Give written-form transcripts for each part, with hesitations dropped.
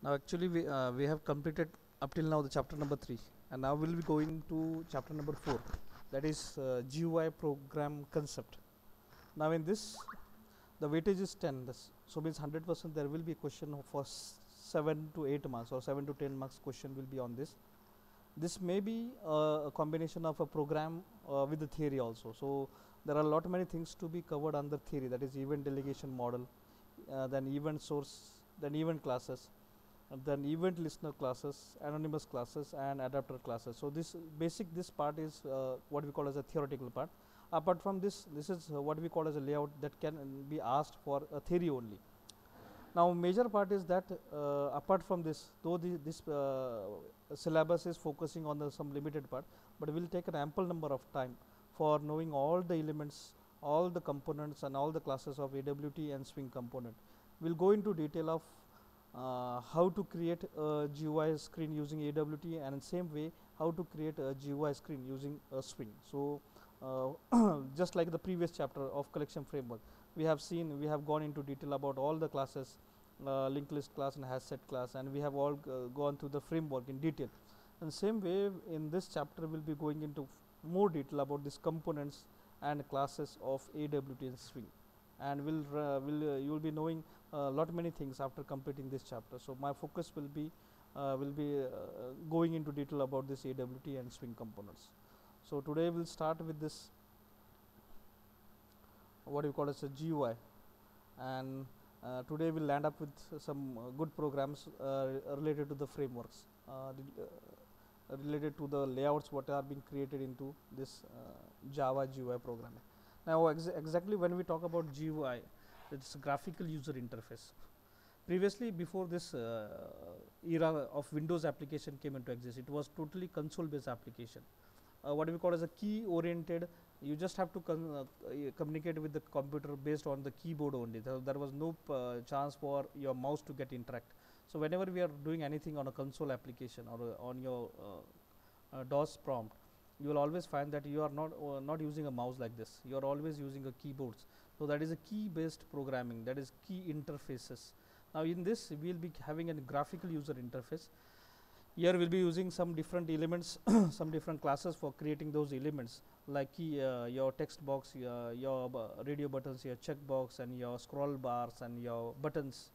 Now actually we have completed up till now the chapter number 3, and now we'll be going to chapter number 4, that is GUI program concept. Now in this the weightage is 10, so means 100% there will be a question for 7 to 8 marks or 7 to 10 marks question will be on this. This may be a combination of a program with the theory also. So there are a lot many things to be covered under theory, that is event delegation model, then event source, then event classes, and then event listener classes, anonymous classes, and adapter classes. So this part is what we call as a theoretical part. Apart from this, this is what we call as a layout that can be asked for a theory only. Now major part is that apart from this, though this syllabus is focusing on some limited part, but will take an ample number of time for knowing all the elements, all the components, and all the classes of AWT and Swing component. We'll go into detail of how to create a GUI screen using AWT, and in same way how to create a GUI screen using a Swing. So just like the previous chapter of collection framework, we have gone into detail about all the classes, linked list class and hash set class, and we have all gone through the framework in detail. And same way in this chapter we'll be going into more detail about these components and classes of AWT and Swing, and you will be knowing a lot many things after completing this chapter. So my focus will be going into detail about this AWT and Swing components. So today we'll start with this what you call as a GUI, and today we'll land up with some good programs related to the frameworks, related to the layouts what are being created into this Java GUI programming. Now exactly when we talk about GUI, it's graphical user interface. Previously, before this era of Windows application came into existence, it was totally console based application. What we call as a key oriented, you just have to communicate with the computer based on the keyboard only. There was no chance for your mouse to get interact. So whenever we are doing anything on a console application or on your DOS prompt, you will always find that you are not using a mouse like this. You are always using a keyboards. So that is a key based programming, that is key interfaces. Now in this we will be having a graphical user interface. Here we'll be using some different elements some different classes for creating those elements, like your text box, your radio buttons, your checkbox, and your scroll bars, and your buttons,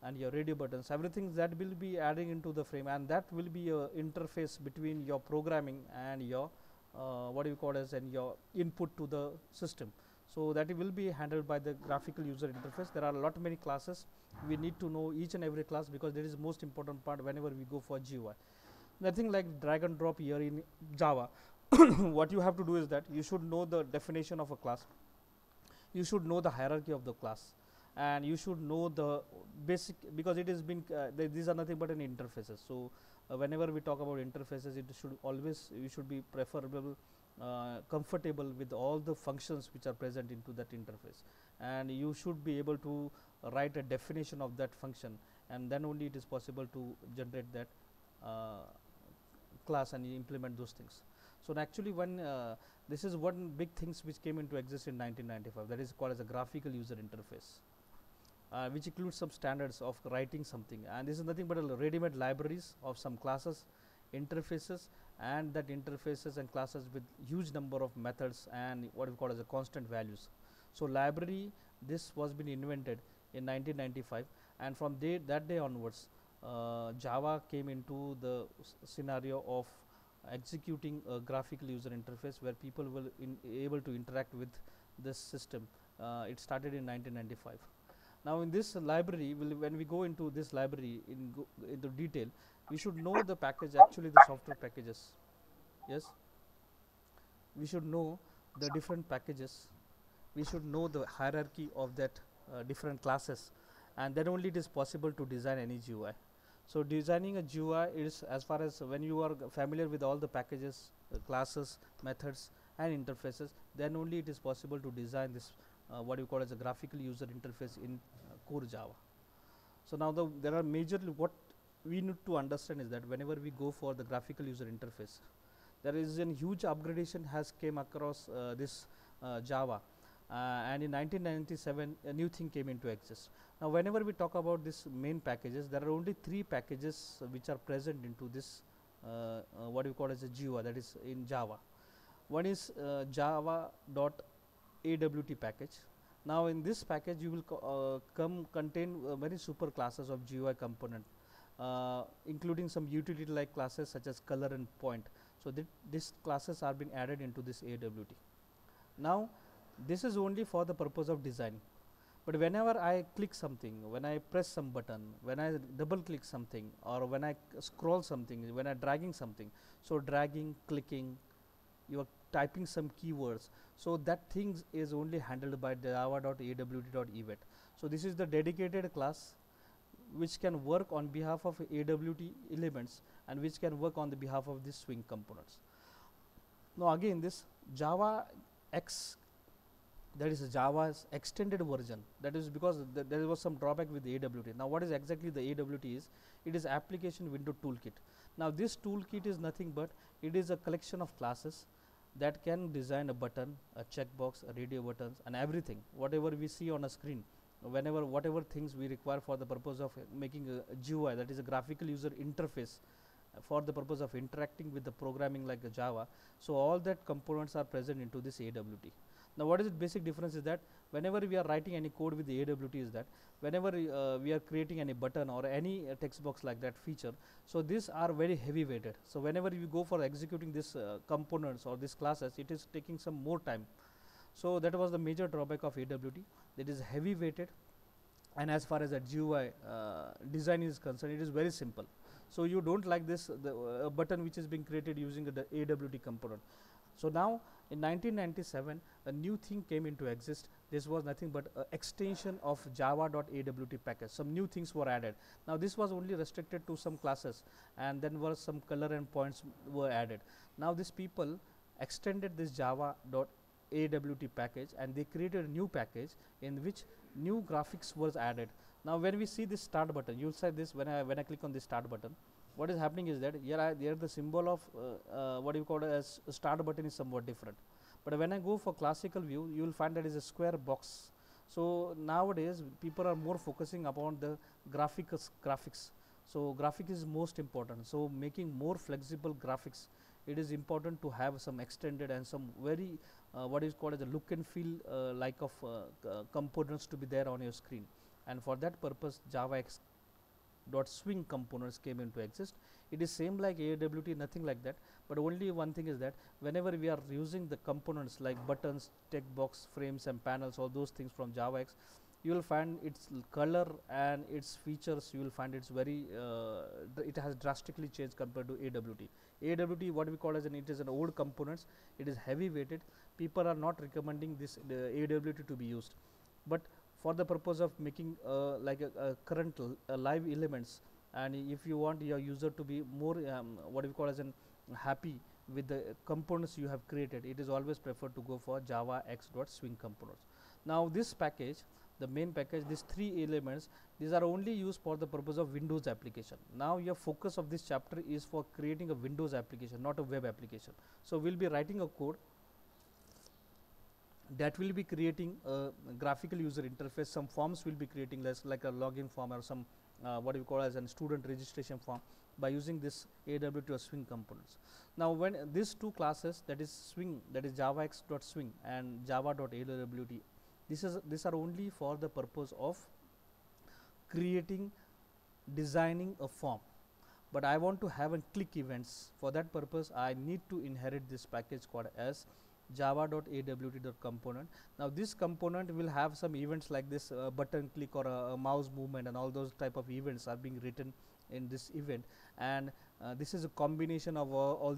and your radio buttons, everything that will be adding into the frame, and that will be a interface between your programming and your what you call as and your input to the system. So that will be handled by the graphical user interface. There are a lot many classes. We need to know each and every class because that is the most important part whenever we go for GUI. Nothing like drag and drop here in Java. What you have to do is that you should know the definition of a class, you should know the hierarchy of the class, and you should know the basic, because it has been these are nothing but an interfaces. So whenever we talk about interfaces, it should always, you should be preferable comfortable with all the functions which are present into that interface, and you should be able to write a definition of that function, and then only it is possible to generate that class and implement those things. So actually when this is one big things which came into existence in 1995, that is called as a graphical user interface, which includes some standards of writing something, and this is nothing but a ready-made libraries of some classes, interfaces, and that interfaces and classes with huge number of methods and what we call as a constant values. So library, this was been invented in 1995, and from that day onwards Java came into the scenario of executing a graphical user interface where people will able to interact with this system. It started in 1995. Now in this library, when we go into this library into detail, we should know the package, actually the software packages. Yes, we should know the different packages, we should know the hierarchy of that different classes, and then only it is possible to design any GUI. So designing a GUI is, as far as when you are familiar with all the packages, classes, methods, and interfaces, then only it is possible to design this what you call as a graphical user interface in core Java. So now there are majorly, what we need to understand is that whenever we go for the graphical user interface, there is a huge upgradation has came across this Java, and in 1997 a new thing came into exist. Now whenever we talk about this main packages, there are only 3 packages which are present into this what we call as a GUI, that is in Java. One is java.awt package. Now in this package you will contain many super classes of GUI component, including some utility like classes such as color and point. So these classes are being added into this AWT. Now this is only for the purpose of design, but whenever I click something, when I press some button, when I double click something, or when I scroll something, when I dragging something, so dragging, clicking, you are typing some keywords, so that things is only handled by java.awt.event. So this is the dedicated class which can work on behalf of AWT elements and which can work on the behalf of the Swing components. Now again, this Java X, that is Java's extended version, that is because there was some drawback with the AWT. Now what is exactly the AWT is? It is application window toolkit. Now this toolkit is nothing but it is a collection of classes that can design a button, a checkbox, a radio buttons, and everything whatever we see on a screen, whatever things we require for the purpose of making a GUI, that is a graphical user interface, for the purpose of interacting with the programming like Java. So all that components are present into this AWT. Now what is the basic difference is that whenever we are writing any code with the AWT is that whenever we are creating any button or any text box like that feature, so these are very heavy weighted. So whenever you go for executing this components or these classes, it is taking some more time. So that was the major drawback of AWT, that is heavy weighted, and as far as the GUI design is concerned, it is very simple. So you don't like this the button which is being created using the AWT component. So now in 1997 a new thing came into exist. This was nothing but extension of java.awt package. Some new things were added. Now this was only restricted to some classes, and then was some color and points were added. Now these people extended this java.awt package and they created a new package in which new graphics was added. Now when we see this start button, you will see this when I click on this start button, what is happening is that here the symbol of what you call as start button is somewhat different. But when I go for classical view, you will find that is a square box. So nowadays people are more focusing upon the graphics. So graphics is most important. So making more flexible graphics, it is important to have some extended and some very what is called as a look and feel like of components to be there on your screen. And for that purpose, JavaX.Swing components came into exist. It is same like AWT, nothing like that, but only one thing is that whenever we are using the components like buttons, text box, frames and panels, all those things from JavaX, you will find its color and its features, you will find it's very it has drastically changed compared to AWT. AWT, what we call as it is an old components, it is heavy weighted. People are not recommending this AWT to be used, but for the purpose of making like a current live elements, and if you want your user to be more what we call as an happy with the components you have created, it is always preferred to go for JavaX.Swing components. Now this package, the main package, these 3 elements, these are only used for the purpose of Windows application. Now your focus of this chapter is for creating a Windows application, not a web application. So we'll be writing a code that will be creating a graphical user interface. Some forms will be creating like a login form or some what we call as a student registration form by using this AWT or Swing components. Now when these 2 classes, that is Swing, that is JavaX.Swing and Java.awt, these are only for the purpose of creating, designing a form. But I want to have a click events. For that purpose, I need to inherit this package called as java.awt.component. Now this component will have some events like this button click or a mouse movement, and all those type of events are being written in this event, and this is a combination of all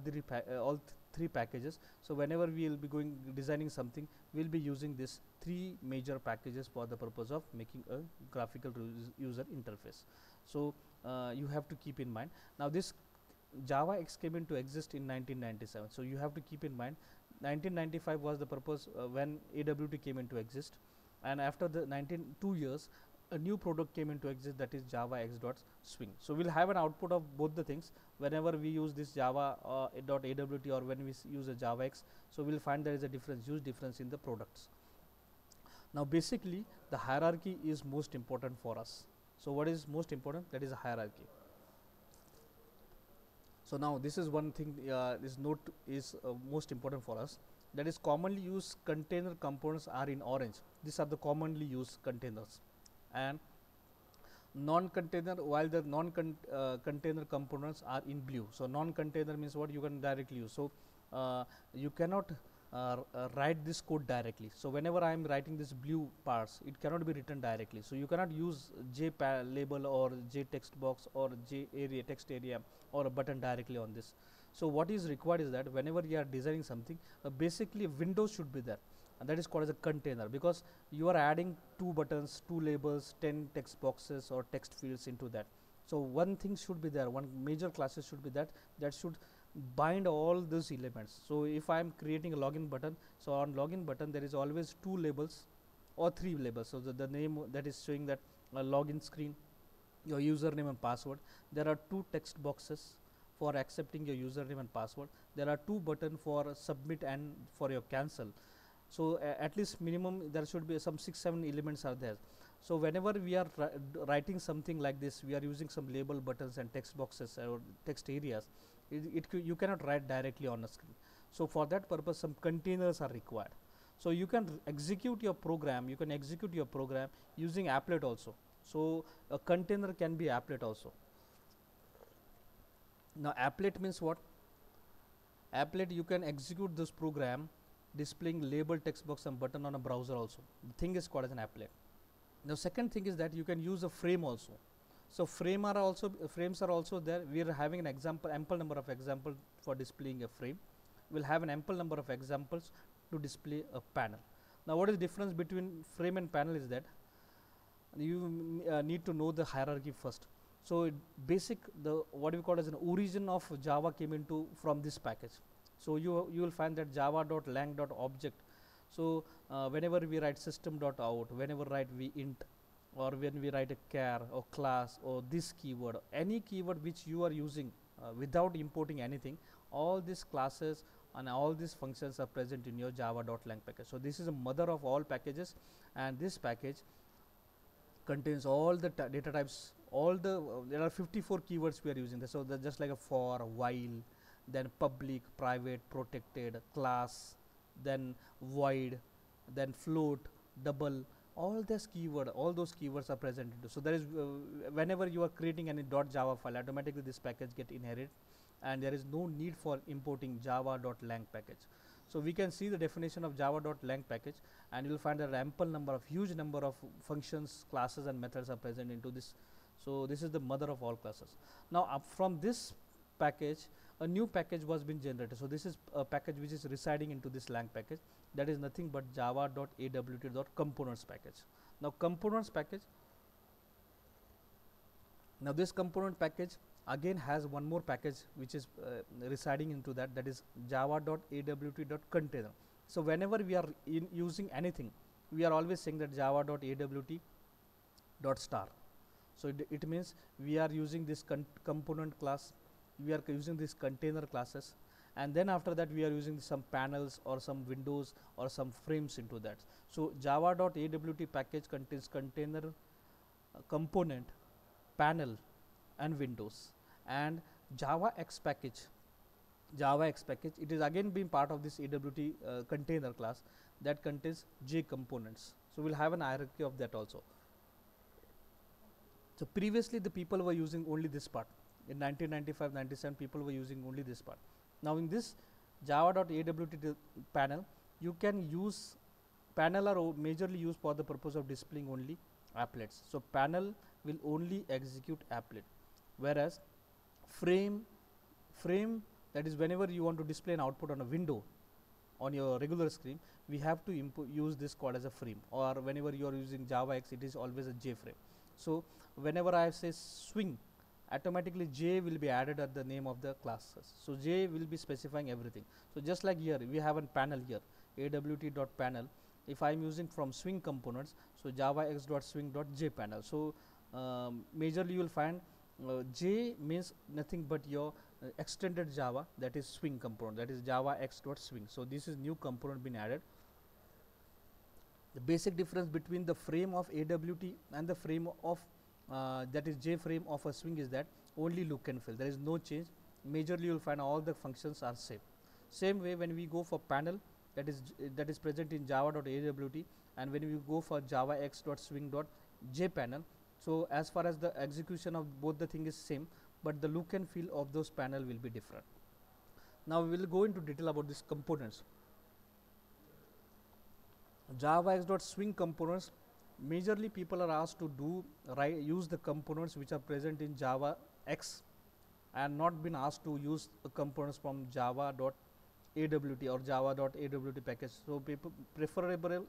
3 packages. So whenever we will be designing something, we will be using this 3 major packages for the purpose of making a graphical user interface. So you have to keep in mind. Now this JavaX came into exist in 1997, so you have to keep in mind 1995 was the purpose when AWT came into exist, and after the 2 years a new product came into exist, that is JavaX.Swing. So we'll have an output of both the things whenever we use this Java.awt or when we use a JavaX. So we'll find there is a huge difference in the products. Now basically the hierarchy is most important for us. So what is most important? That is a hierarchy. So now this is one thing, this note is most important for us. That is commonly used container components are in orange. These are the commonly used containers, and non-container, while the non-container components are in blue. So non-container means what? You can directly use. So you cannot write this code directly. So whenever I am writing this blue parts, it cannot be written directly. So you cannot use J label or J text box or J area text area or a button directly on this. So what is required is that whenever you are designing something, basically Windows should be there, and that is called as a container, because you are adding 2 buttons, 2 labels, 10 text boxes or text fields into that. So one thing should be there, one major classes should be that should bind all these elements. So if I am creating a login button, so on login button there is always 2 labels or 3 labels. So the name that is showing that login screen, your username and password. There are 2 text boxes for accepting your username and password. There are 2 buttons for submit and for your cancel. So at least minimum there should be some 6-7 elements are there. So whenever we are writing something like this, we are using some label buttons and text boxes or text areas. You cannot write directly on a screen. So for that purpose, some containers are required. So you can execute your program. You can execute your program using applet also. So a container can be applet also. Now applet means what? Applet, you can execute this program displaying label, text box and button on a browser also. The thing is called as an applet. Now second thing is that you can use a frame also. So frames are also there. We are having an example, ample number of examples for displaying a frame. We'll have an ample number of examples to display a panel. Now what is the difference between frame and panel is that you need to know the hierarchy first. So what we call as an origin of Java came into from this package. So you will find that java.lang.object. So whenever we write system.out, whenever write we int, or when we write a char or class or this keyword, any keyword which you are using without importing anything, all these classes and all these functions are present in your java.lang package. So this is a mother of all packages, and this package contains all the data types, there are 54 keywords we are using this. So just like a for, while, then public, private, protected, class, then void, then float, double, all those keywords are present into. So there is whenever you are creating any .java file, automatically this package get inherited, and there is no need for importing java.lang package. So we can see the definition of java.lang package, and you will find that huge number of functions, classes and methods are present into this. So this is the mother of all classes. Now from this package, a new package was been generated. So this is a package which is residing into this lang package. That is nothing but java.awt.components package. Now components package, now this component package again has one more package which is residing into that is java.awt.container. So whenever we are using anything, we are always saying that java.awt.star. So it means we are using this component class, we are using these container classes, and then after that we are using some panels or some windows or some frames into that. So java.awt package contains container, component, panel and windows. And JavaX package, it is again being part of this AWT container class that contains J components. So we'll have an hierarchy of that also. So previously the people were using only this part. In 1995-97 people were using only this part. Now in this java.awt panel, you can use panel are majorly used for the purpose of displaying only applets. So panel will only execute applet, whereas frame, that is whenever you want to display an output on a window on your regular screen, we have to use this called as a frame, or whenever you are using JavaX, it is always a J frame. So whenever I say swing, automatically J will be added at the name of the classes. So J will be specifying everything. So just like here we have a panel here, awt.panel. If I am using from swing components, so javax.swing.jpanel. So majorly you will find J means nothing but your extended Java, that is swing component, that is javax.swing. So this is new component been added. The basic difference between the frame of AWT and the frame of that is J frame of a swing is that only look and feel. There is no change. Majorly you will find all the functions are same. Same way when we go for panel, that is present in java.awt, and when we go for java x.swing.jpanel, so as far as the execution of both the thing is same, but the look and feel of those panel will be different. Now we will go into detail about these components. Java x.swing components, majorly people are asked to do use the components which are present in Java X, and not been asked to use the components from java.awt or java.awt package. So people preferable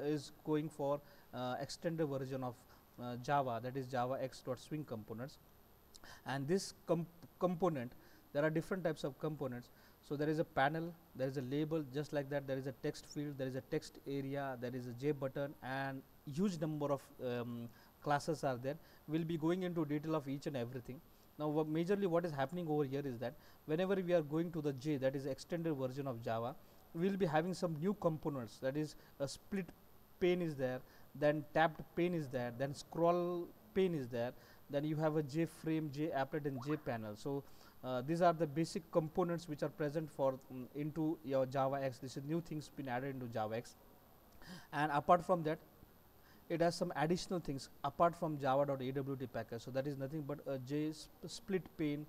is going for extended version of Java, that is Java x.swing components. And this component, there are different types of components. So there is a panel, there is a label, just like that there is a text field, there is a text area, there is a J button, and huge number of classes are there. We will be going into detail of each and everything. Now majorly what is happening over here is that whenever we are going to the J, that is extended version of Java, we will be having some new components, that is a split pane is there, then tabbed pane is there, then scroll pane is there, then you have a J frame, J applet, and J panel. So these are the basic components which are present for into your Java X. This is new things been added into Java X, and apart from that, it has some additional things apart from java.awt package. So that is nothing but a J split pane,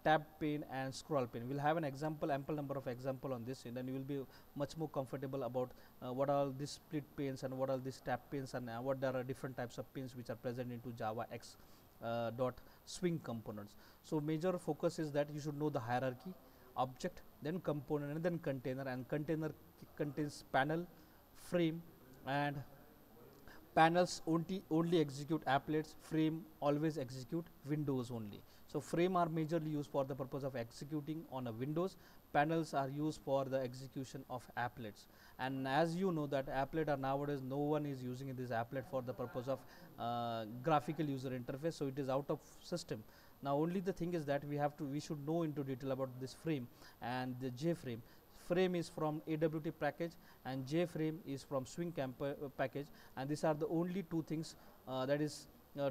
tab pane, and scroll pane. We'll have an example, ample number of example on this, and then you will be much more comfortable about what are these split panes and what are these tab panes, and what there are different types of pins which are present into Java X dot swing components. So major focus is that you should know the hierarchy, object, then component, and then container. And container contains panel, frame, and panels only execute applets, frame always execute windows only. So frame are majorly used for the purpose of executing on a windows, panels are used for the execution of applets. And as you know that applet are nowadays, no one is using this applet for the purpose of graphical user interface, so it is out of system. Now only the thing is that we should know into detail about this frame and the J frame. Frame is from AWT package and J frame is from swing package, and these are the only two things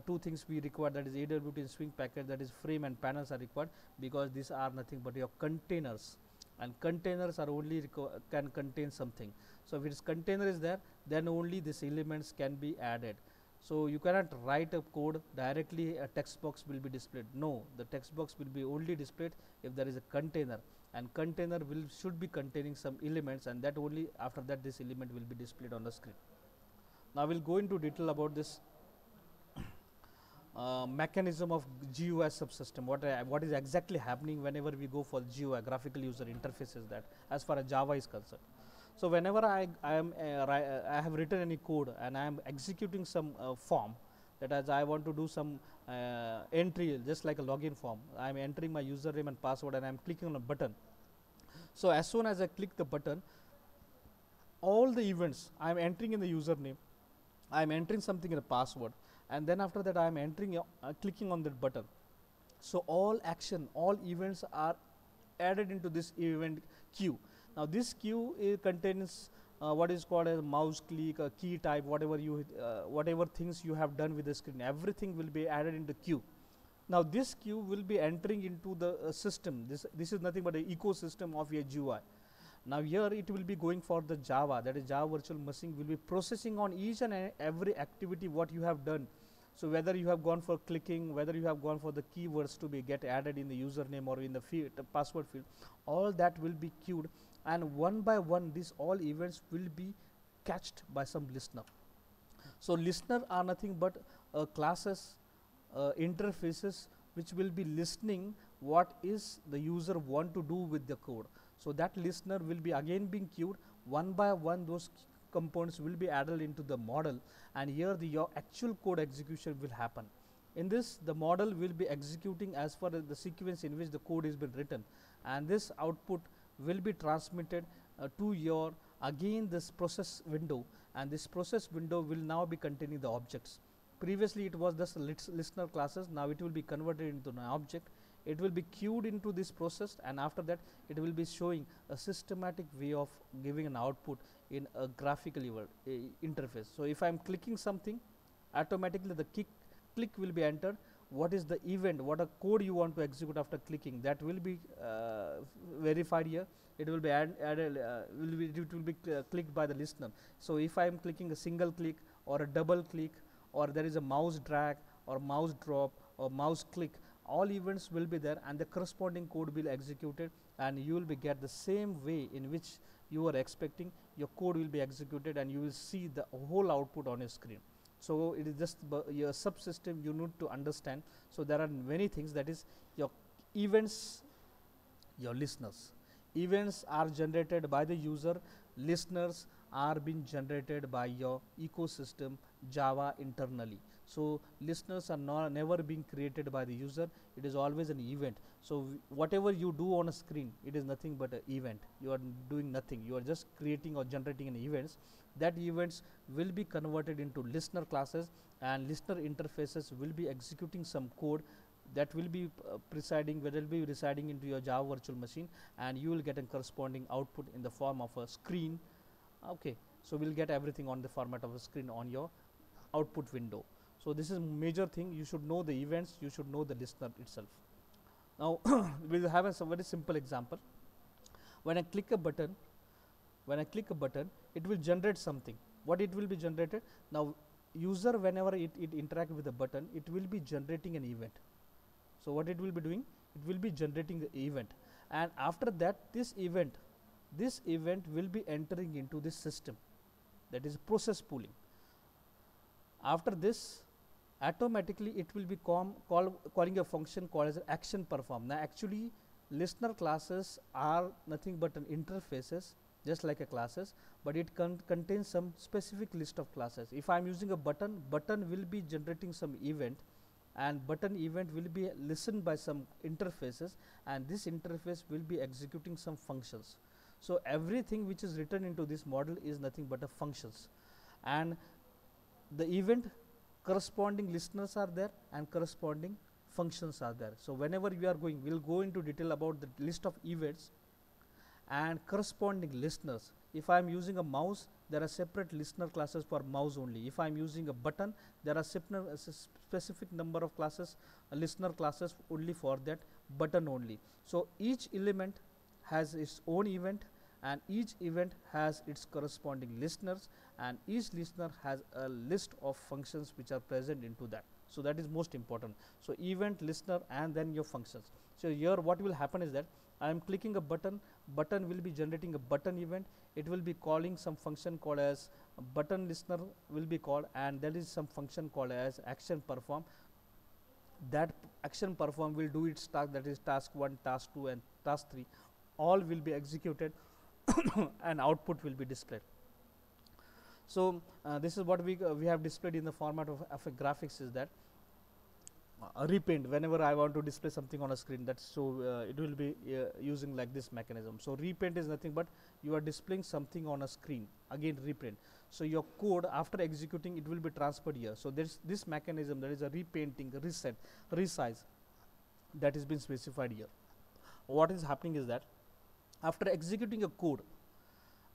two things we require, that is AWT and swing package, that is frame and panels are required, because these are nothing but your containers, and containers are only can contain something. So if its container is there, then only these elements can be added. So you cannot write a code directly a text box will be displayed. No, the text box will be only displayed if there is a container, and container should be containing some elements, and that only after that this element will be displayed on the screen. Now we'll go into detail about this mechanism of GUI subsystem. What is exactly happening whenever we go for GUI, graphical user interfaces, that as far as Java is concerned. So whenever I have written any code and I am executing some form, that as I want to do some entry, just like a login form, I am entering my username and password, and I am clicking on a button. So as soon as I click the button, all the events I am entering in the username, I am entering something in the password, and then after that I am entering clicking on that button. So all action, all events are added into this event queue. Now this queue contains what is called as mouse click, a key type, whatever things you have done with the screen, everything will be added into queue. Now this queue will be entering into the system. This is nothing but an ecosystem of your GUI. Now here it will be going for the Java, that is Java virtual machine will be processing on each and every activity what you have done. So whether you have gone for clicking, whether you have gone for the keywords to be get added in the username or in the password field, all that will be queued, and one by one these all events will be catched by some listener. So listener are nothing but classes, interfaces which will be listening what is the user want to do with the code. So that listener will be again being queued, one by one those components will be added into the model, and here your actual code execution will happen. In this, the model will be executing as per the sequence in which the code has been written, and this output will be transmitted to your again this process window, and this process window will now be containing the objects. Previously it was just listener classes, now it will be converted into an object. it will be queued into this process, and after that it will be showing a systematic way of giving an output in a graphical interface. So if I am clicking something, automatically the click will be entered. What is the event, what a code you want to execute after clicking, that will be verified here. It will be added, it will be clicked by the listener. So if I am clicking a single click or a double click, or there is a mouse drag or mouse drop or mouse click, all events will be there, and the corresponding code will be executed, and you will be get the same way in which you are expecting. Your code will be executed, and you will see the whole output on your screen. So it is just your subsystem you need to understand. So there are many things, that is your events, your listeners. Events are generated by the user, listeners are being generated by your ecosystem Java internally. So listeners are never being created by the user, it is always an event. So whatever you do on a screen, it is nothing but an event. You are doing nothing, you are just creating or generating an events. That events will be converted into listener classes, and listener interfaces will be executing some code that will be residing into your Java virtual machine, and you will get a corresponding output in the form of a screen. Okay, so we'll get everything on the format of a screen on your output window. So this is major thing, you should know the events, you should know the listener itself. Now we'll have a very simple example. When I click a button, it will generate something. What it will be generated? Now user, whenever it interact with the button, it will be generating an event. So what it will be doing? It will be generating the event, and after that this event will be entering into this system, that is process pooling. After this, automatically it will be calling a function called as action perform. Now actually listener classes are nothing but an interfaces, just like a classes, but it contains some specific list of classes. If I am using a button will be generating some event, and button event will be listened by some interfaces, and this interface will be executing some functions. So everything which is written into this model is nothing but a functions, and the event corresponding listeners are there and corresponding functions are there. So whenever we are going, we'll go into detail about the list of events and corresponding listeners. If I am using a mouse, there are separate listener classes for mouse only. If I am using a button, there are specific number of classes, listener classes only for that button only. So each element has its own event, and each event has its corresponding listeners, and each listener has a list of functions which are present into that. So that is most important. So event, listener, and then your functions. So here what will happen is that I am clicking a button will be generating a button event. It will be calling some function called as button listener will be called, and there is some function called as action perform. That action perform will do its task, that is task 1, task 2 and task 3. All will be executed and output will be displayed. So this is what we have displayed in the format of a graphics, is that repaint. Whenever I want to display something on a screen, that's so it will be using like this mechanism. So repaint is nothing but you are displaying something on a screen, again repaint. So your code after executing, it will be transferred here. So there's this mechanism, there is a repainting, reset, resize, that has been specified here. What is happening is that after executing a code,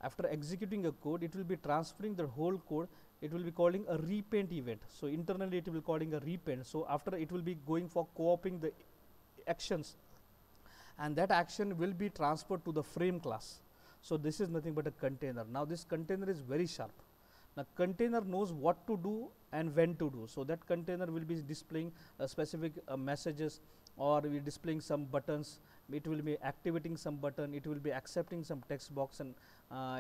it will be transferring the whole code. It will be calling a repaint event. So internally it will be calling a repaint. So after it will be going for co-oping the actions, and that action will be transferred to the frame class. So this is nothing but a container. Now this container is very sharp. Now container knows what to do and when to do. So that container will be displaying specific messages, or will be displaying some buttons. It will be activating some button, it will be accepting some text box, and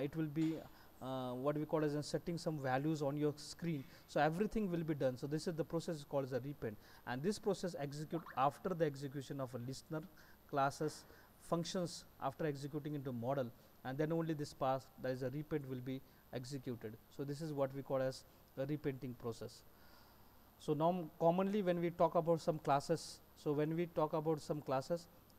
it will be what we call as setting some values on your screen. So everything will be done. So this is the process called as a repaint, and this process execute after the execution of a listener classes functions, after executing into model, and then only this pass, that is a repaint, will be executed. So this is what we call as the repainting process. So now commonly when we talk about some classes,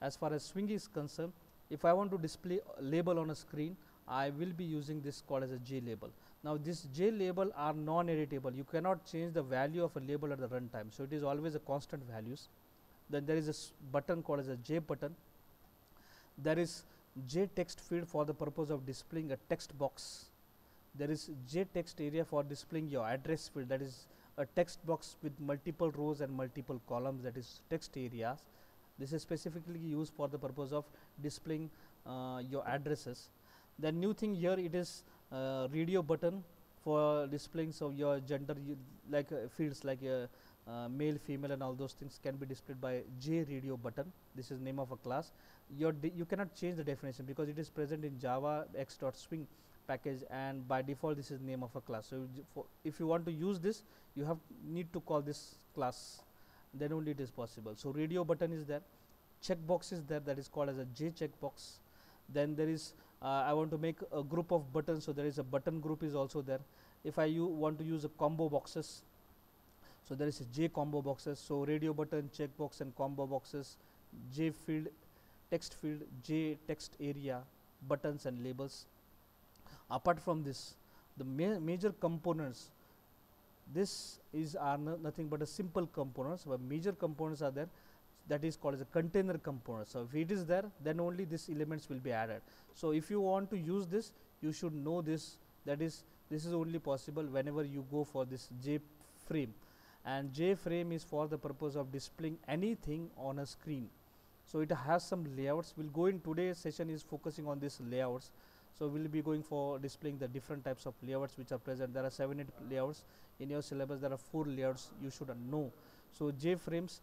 as far as Swing is concerned, if I want to display a label on a screen, I will be using this called as a J label. Now this J label are non-editable. You cannot change the value of a label at the runtime. So it is always a constant values. Then there is a button called as a J button. There is J text field for the purpose of displaying a text box. There is J text area for displaying your address field, that is a text box with multiple rows and multiple columns, that is text areas. This is specifically used for the purpose of displaying your addresses. The new thing here, it is radio button for displaying so your gender, like fields like male, female and all those things can be displayed by J radio button. This is name of a class. You cannot change the definition because it is present in Java x.swing package, and by default this is name of a class. So if you want to use this, you need to call this class, then only it is possible. So radio button is there, checkbox is there, that is called as a J checkbox. Then there is I want to make a group of buttons, so there is a button group is also there. If I want to use a combo boxes, so there is a J combo boxes. So radio button, checkbox and combo boxes, J field, text field, J text area, buttons and labels. Apart from this, the major components, this is nothing but a simple components, but major components are there, that is called as a container component. So if it is there, then only these elements will be added. So if you want to use this, you should know this, that is this is only possible whenever you go for this J frame, and J frame is for the purpose of displaying anything on a screen. So it has some layouts. We'll go in today's session is focusing on these layouts. So we'll be going for displaying the different types of layouts which are present. There are 7-8 layouts in your syllabus. There are 4 layouts you should know. So J frames,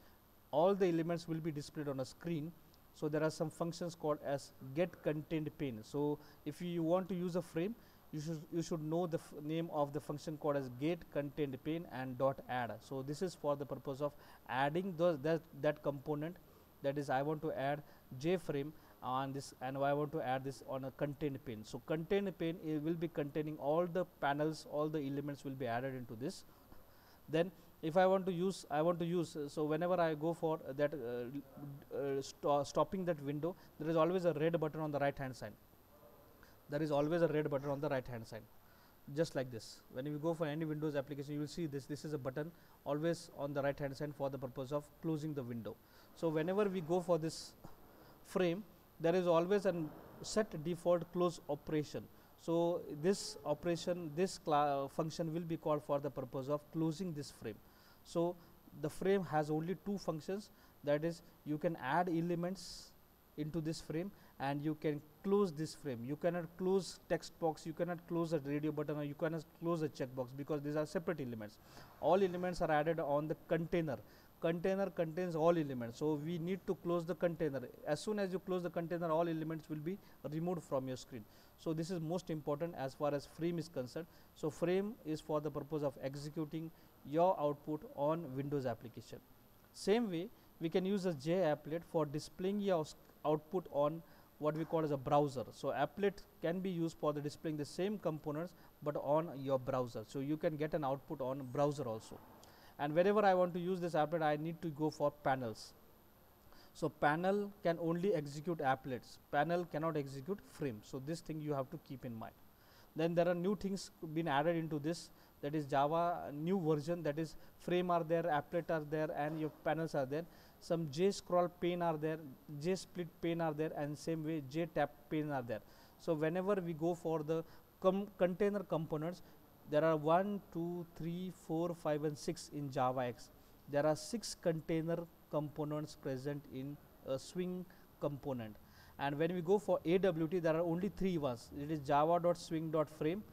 all the elements will be displayed on a screen. So there are some functions called as get contained pane. So if you want to use a frame, you should know the name of the function called as get contained pane and dot add. So this is for the purpose of adding that component, that is I want to add J frame on this, and I want to add this on a contained pane. So contained pane will be containing all the panels, all the elements will be added into this. Then if I want to use, so whenever I go for that stopping that window, there is always a red button on the right hand side. There is always a red button on the right hand side, just like this. When you go for any Windows application, you will see this is a button always on the right hand side for the purpose of closing the window. So whenever we go for this frame, there is always a set default close operation. So this operation, this function will be called for the purpose of closing this frame. So the frame has only 2 functions, that is you can add elements into this frame and you can close this frame. You cannot close text box, you cannot close a radio button, or you cannot close a checkbox, because these are separate elements. All elements are added on the container. Container contains all elements, so we need to close the container. As soon as you close the container, all elements will be removed from your screen. So this is most important as far as frame is concerned. So frame is for the purpose of executing your output on Windows application. Same way, we can use a JApplet for displaying your output on what we call as a browser. So applet can be used for the displaying the same components but on your browser. So you can get an output on browser also. And wherever I want to use this applet, I need to go for panels. So panel can only execute applets, panel cannot execute frame. So this thing you have to keep in mind. Then there are new things been added into this, that is Java new version, that is frame are there, applet are there, and your panels are there. Some J scroll pane are there, J split pane are there, and same way J tap pane are there. So whenever we go for the container components, there are 1, 2, 3, 4, 5 and 6 in JavaX. There are 6 container components present in a swing component. And when we go for AWT, there are only 3 ones. It is java.swing.frame,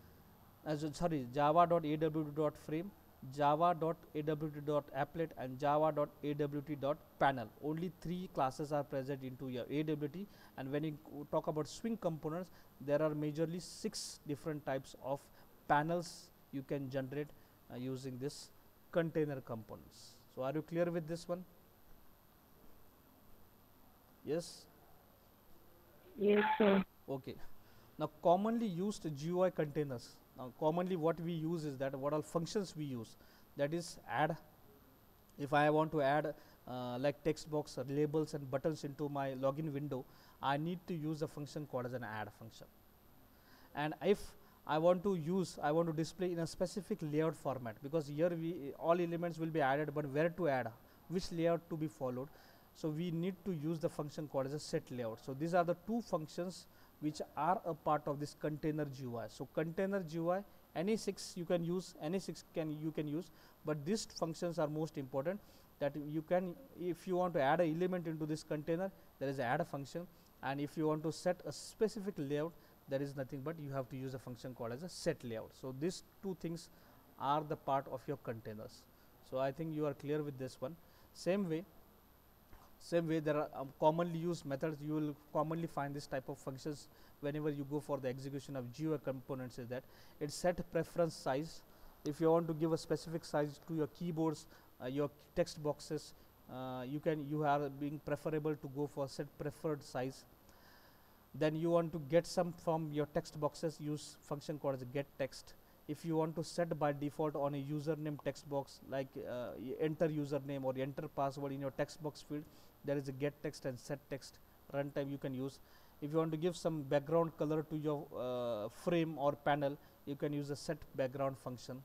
java.awt.frame, java.awt.applet and java.awt.panel. Only 3 classes are present into your AWT. And when you talk about swing components, there are majorly 6 different types of panels you can generate using this container components. So are you clear with this one? Yes? Yes, sir. Okay. Now commonly used GUI containers. Now commonly what we use is that what all functions we use, that is add. If I want to add like text box, labels and buttons into my login window, I need to use a function called as an add function. And if I want to display in a specific layout format, because here all elements will be added, but where to add, which layout to be followed. So we need to use the function called as a set layout. So these are the two functions which are a part of this container GUI. So container GUI, any six you can use, you can use, but these functions are most important, that you can, if you want to add an element into this container, there is add a function, and if you want to set a specific layout, there is nothing but you have to use a function called as a set layout. So these two things are the part of your containers. So I think you are clear with this one. Same way there are commonly used methods. You will commonly find this type of functions whenever you go for the execution of GUI components, is that it's set preference size. If you want to give a specific size to your keyboards, your text boxes, you are being preferable to go for set preferred size. Then you want to get some from your text boxes, use function called as get text. If you want to set by default on a username text box, like enter username or enter password in your text box field, there is a get text and set text runtime you can use. If you want to give some background color to your frame or panel, you can use a set background function.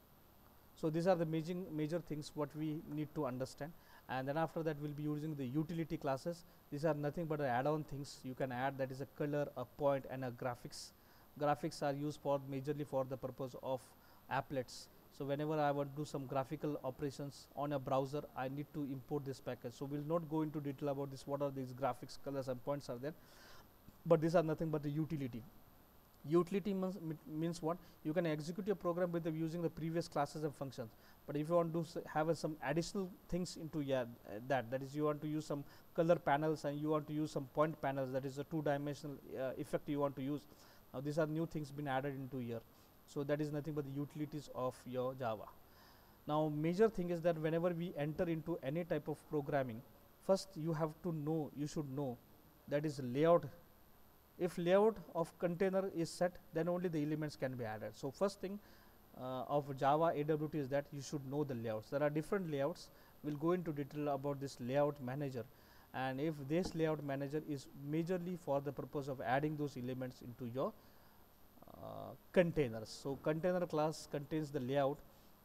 So these are the major things what we need to understand. And then after that we'll be using the utility classes. These are nothing but add-on things you can add, that is a color, a point, and a graphics. Graphics are used for majorly for the purpose of applets. So whenever I want to do some graphical operations on a browser, I need to import this package. So we'll not go into detail about this, what are these graphics, colors and points are there, but these are nothing but the utility. Utility means what? You can execute your program with using the previous classes and functions, but if you want to have some additional things into that is you want to use some color panels and you want to use some point panels, that is a two-dimensional effect you want to use. Now these are new things been added into here. So that is nothing but the utilities of your Java. Now major thing is that whenever we enter into any type of programming, first you have to know, you should know, that is layout. If layout of container is set, then only the elements can be added. So first thing of Java AWT is that you should know the layouts. There are different layouts. We'll go into detail about this layout manager, and if this layout manager is majorly for the purpose of adding those elements into your containers. So container class contains the layout.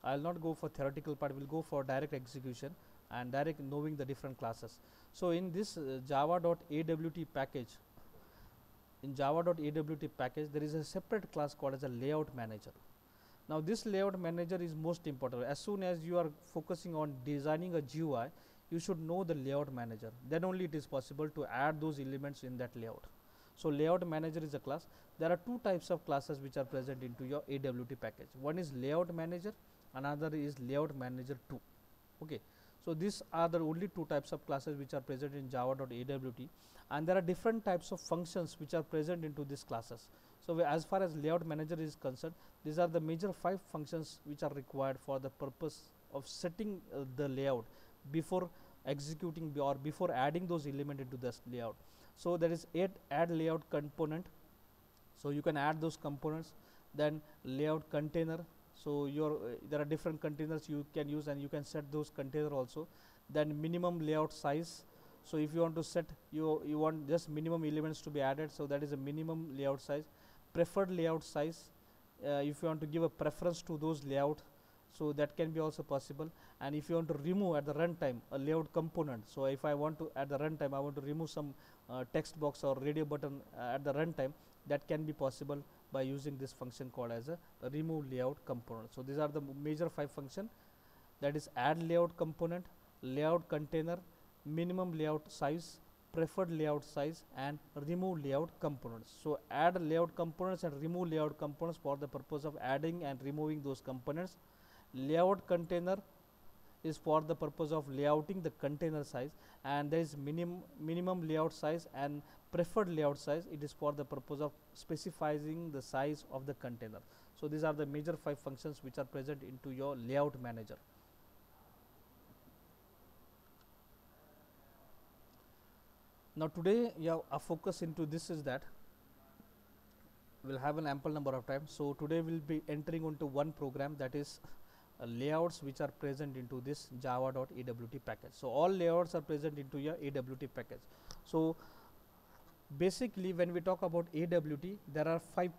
I'll not go for theoretical part, we'll go for direct execution and direct knowing the different classes. So in this java.awt package, there is a separate class called as a layout manager. Now this layout manager is most important. As soon as you are focusing on designing a GUI, you should know the layout manager, then only it is possible to add those elements in that layout. So layout manager is a class. There are two types of classes which are present into your AWT package. One is layout manager, another is layout manager 2. Okay, so these are the only two types of classes which are present in java.awt, and there are different types of functions which are present into these classes. So as far as layout manager is concerned, these are the major 5 functions which are required for the purpose of setting the layout before executing or before adding those elements into this layout. So there is add layout component, so you can add those components. Then layout container, so there are different containers you can use and you can set those container also. Then minimum layout size, so if you want to set, you want just minimum elements to be added, so that is a minimum layout size. Preferred layout size, if you want to give a preference to those layout, so that can be also possible. And if you want to remove at the runtime a layout component, so if I want to at the runtime I want to remove some text box or radio button at the runtime, that can be possible by using this function called as a remove layout component. So these are the major 5 functions, that is add layout component, layout container, minimum layout size, preferred layout size, and remove layout components. So add layout components and remove layout components for the purpose of adding and removing those components. Layout container is for the purpose of layouting the container size, and there is minimum layout size and preferred layout size. It is for the purpose of specifying the size of the container. So these are the major 5 functions which are present into your layout manager. Now today our focus into this is that we'll have an ample number of time. So today we'll be entering into one program, that is layouts which are present into this java.awt package. So all layouts are present into your AWT package. So basically when we talk about AWT, there are 5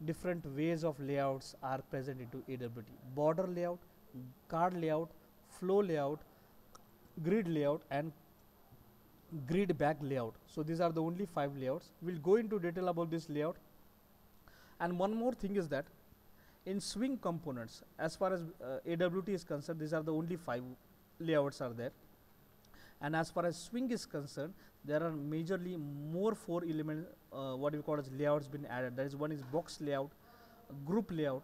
different ways of layouts are present into AWT: border layout, card layout, flow layout, grid layout, and grid back layout. So these are the only 5 layouts. We'll go into detail about this layout. And one more thing is that in swing components, as far as AWT is concerned, these are the only 5 layouts are there. And as far as swing is concerned, there are majorly more 4 element what we call as layouts been added. That is, one is box layout, group layout,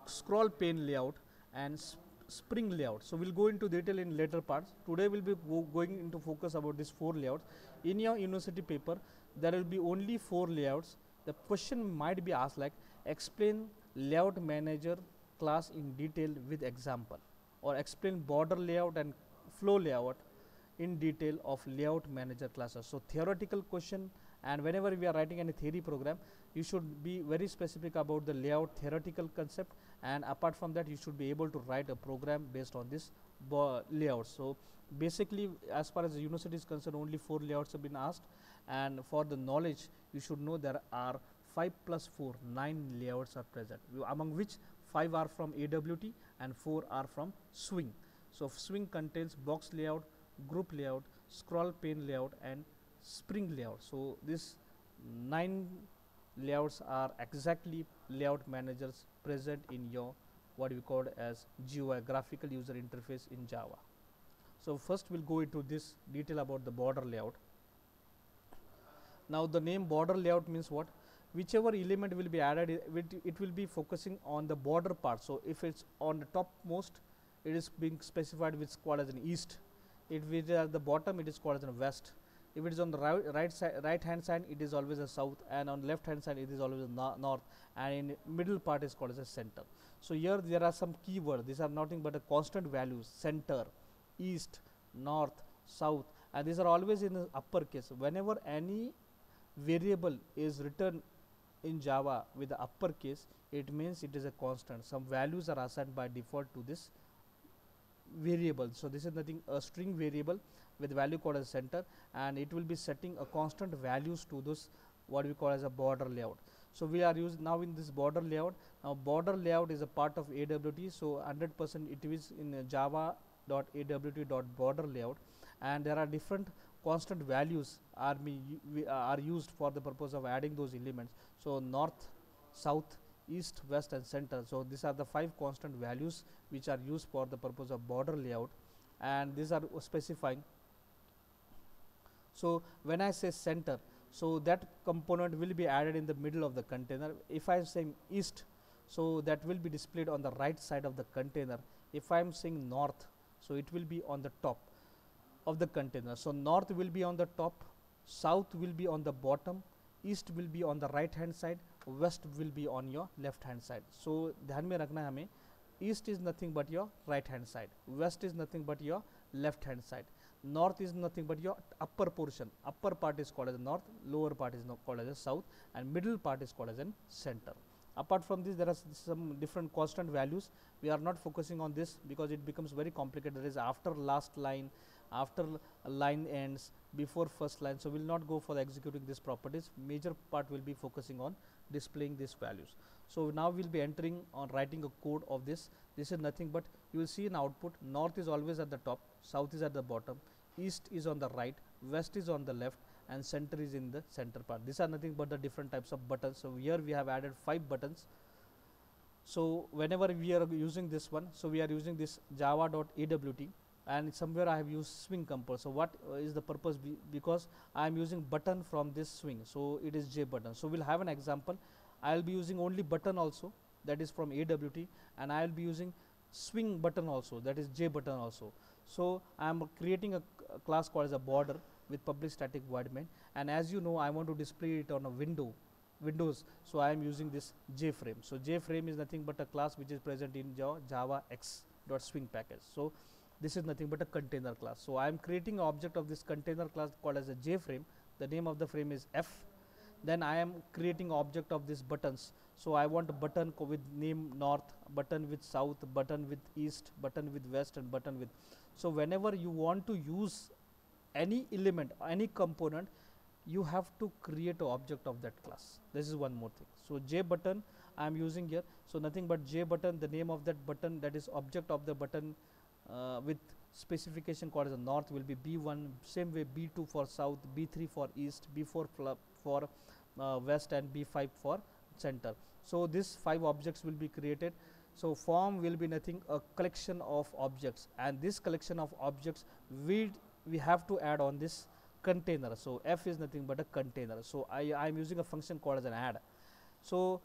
scroll pane layout, and spring layout. So we'll go into detail in later parts. Today we'll be going into focus about these 4 layouts. In your university paper, there will be only 4 layouts. The question might be asked like, explain layout manager class in detail with example, or explain border layout and flow layout in detail of layout manager classes. So theoretical question, and whenever we are writing any theory program, you should be very specific about the layout theoretical concept, and apart from that you should be able to write a program based on this layout. So basically, as far as the university is concerned, only 4 layouts have been asked, and for the knowledge you should know there are 5 plus 4, 9 layouts are present, among which 5 are from AWT and 4 are from swing. So swing contains box layout, group layout, scroll pane layout, and spring layout. So this 9 layouts are exactly layout managers present in your what we call as GUI, graphical user interface in Java. So first we'll go into this detail about the border layout. Now the name border layout means what? Whichever element will be added, it will be focusing on the border part. So if it's on the topmost, it is being specified with called as an east. If it is at the bottom, it is called as a west. If it is on the right hand side, it is always a south, and on left hand side it is always a north, and in middle part is called as a center. So here there are some keywords. These are nothing but a constant values: center, east, north, south, and these are always in the uppercase. Whenever any variable is written in Java with the uppercase, it means it is a constant. Some values are assigned by default to this variable. So this is nothing, a string variable with value called as center, and it will be setting a constant values to those what we call as a border layout. So we are using now in this border layout. Now border layout is a part of AWT, so 100% it is in java.awt.border layout, and there are different constant values are used for the purpose of adding those elements. So north, south, east, west, and center. So these are the 5 constant values which are used for the purpose of border layout, and these are specifying. So when I say center, so that component will be added in the middle of the container. If I am saying east, so that will be displayed on the right side of the container. If I am saying north, so it will be on the top of the container. So north will be on the top, south will be on the bottom, east will be on the right hand side, west will be on your left hand side. So ध्यान में रखना है हमें, east is nothing but your right hand side, west is nothing but your left hand side, north is nothing but your upper portion. Upper part is called as north, lower part is called as south, and middle part is called as an center. Apart from this, there are some different constant values. We are not focusing on this because it becomes very complicated. There is after last line, after line ends, before first line. So we'll not go for executing these properties. Major part will be focusing on displaying these values. So now we'll be entering on writing a code of this. This is nothing but you will see an output. North is always at the top, south is at the bottom, east is on the right, west is on the left, and center is in the center part. These are nothing but the different types of buttons. So here we have added 5 buttons. So whenever we are using this one, so we are using this java.awt, and somewhere I have used swing component. So what is the purpose? Because I am using button from this swing, so it is J button. So we'll have an example. I will be using only button also, that is from AWT, and I will be using swing button also, that is J button also. So I am creating a class called as a border with public static void main, and as you know, I want to display it on a Windows, so I am using this JFrame. So JFrame is nothing but a class which is present in Java X.swing package. So this is nothing but a container class. So I am creating an object of this container class called as a JFrame. The name of the frame is F. Then I am creating object of these buttons. So I want a button with name north, button with south, button with east, button with west, and button with. So whenever you want to use any element, any component, you have to create an object of that class. This is one more thing. So J button I am using here. So nothing but J button, the name of that button, that is object of the button with specification called as a north will be B1, same way B2 for south, B3 for east, B4 for west, and B5 for center. So these 5 objects will be created. So form will be nothing, a collection of objects, and this collection of objects we have to add on this container. So f is nothing but a container. So I am using a function called as an add. So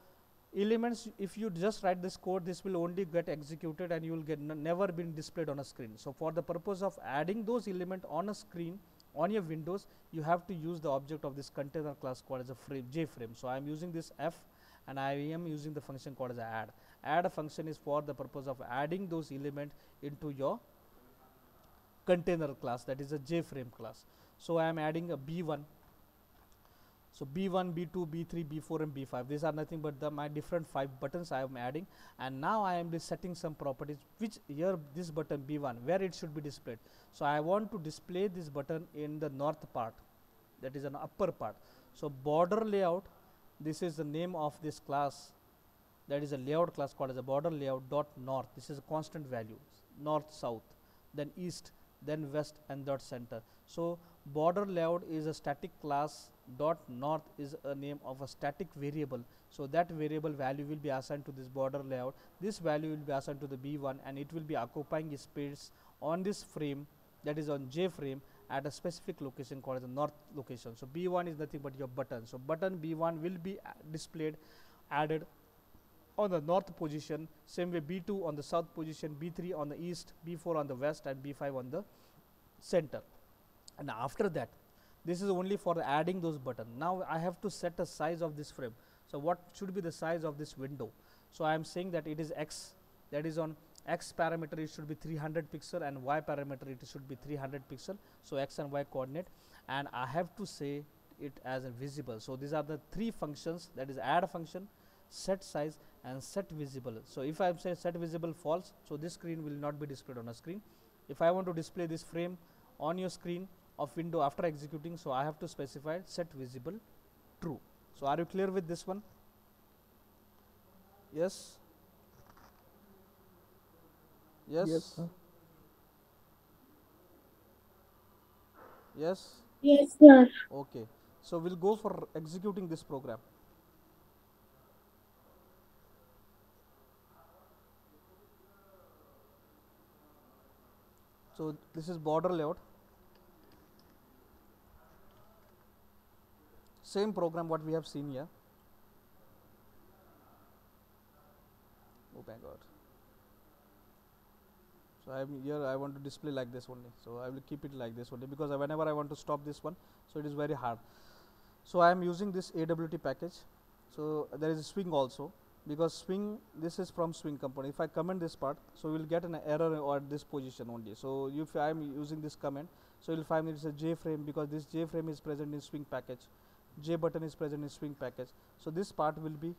elements, if you just write this code, this will only get executed and you will get never been displayed on a screen. So for the purpose of adding those elements on a screen on your windows, you have to use the object of this container class called as a frame, JFrame. So I am using this f, and I am using the function called as add. Add function is for the purpose of adding those elements into your container class, that is a JFrame class. So I am adding a B1. So B1, B2, B3, B4 and B5, these are nothing but my different 5 buttons I am adding, and now I am setting some properties, which here this button B1, where it should be displayed. So I want to display this button in the north part, that is an upper part. So border layout, this is the name of this class, that is a layout class called as a border layout dot north. This is a constant value, north, south, then east, then west, and dot center. So border layout is a static class, dot north is a name of a static variable. So that variable value will be assigned to this border layout. This value will be assigned to the B1, and it will be occupying a space on this frame, that is on JFrame, at a specific location called as the north location. So B1 is nothing but your button. So button B1 will be displayed, added on the north position, same way B2 on the south position, B3 on the east, B4 on the west, and B5 on the center. And after that, this is only for adding those buttons. Now I have to set a size of this frame. So what should be the size of this window? So I am saying that it is x, that is on x parameter it should be 300 pixel, and y parameter it should be 300 pixel. So x and y coordinate, and I have to say it as a visible. So these are the 3 functions, that is add function, set size, and set visible. So if I say set visible false, so this screen will not be displayed on a screen. If I want to display this frame on your screen of window after executing, so I have to specify set visible true. So are you clear with this one? Yes? Yes? Yes, sir. Yes? Yes, sir. Okay. So we'll go for executing this program. So this is border layout. Same program what we have seen here. Oh my god. So I am here, I want to display like this only. So I will keep it like this only, because whenever I want to stop this one, so it is very hard. So I am using this AWT package. So there is a swing also, because swing, this is from swing component. If I comment this part, so we will get an error at this position only. So if I am using this comment, so you will find it is a JFrame, because this JFrame is present in swing package, J button is present in swing package. So this part will be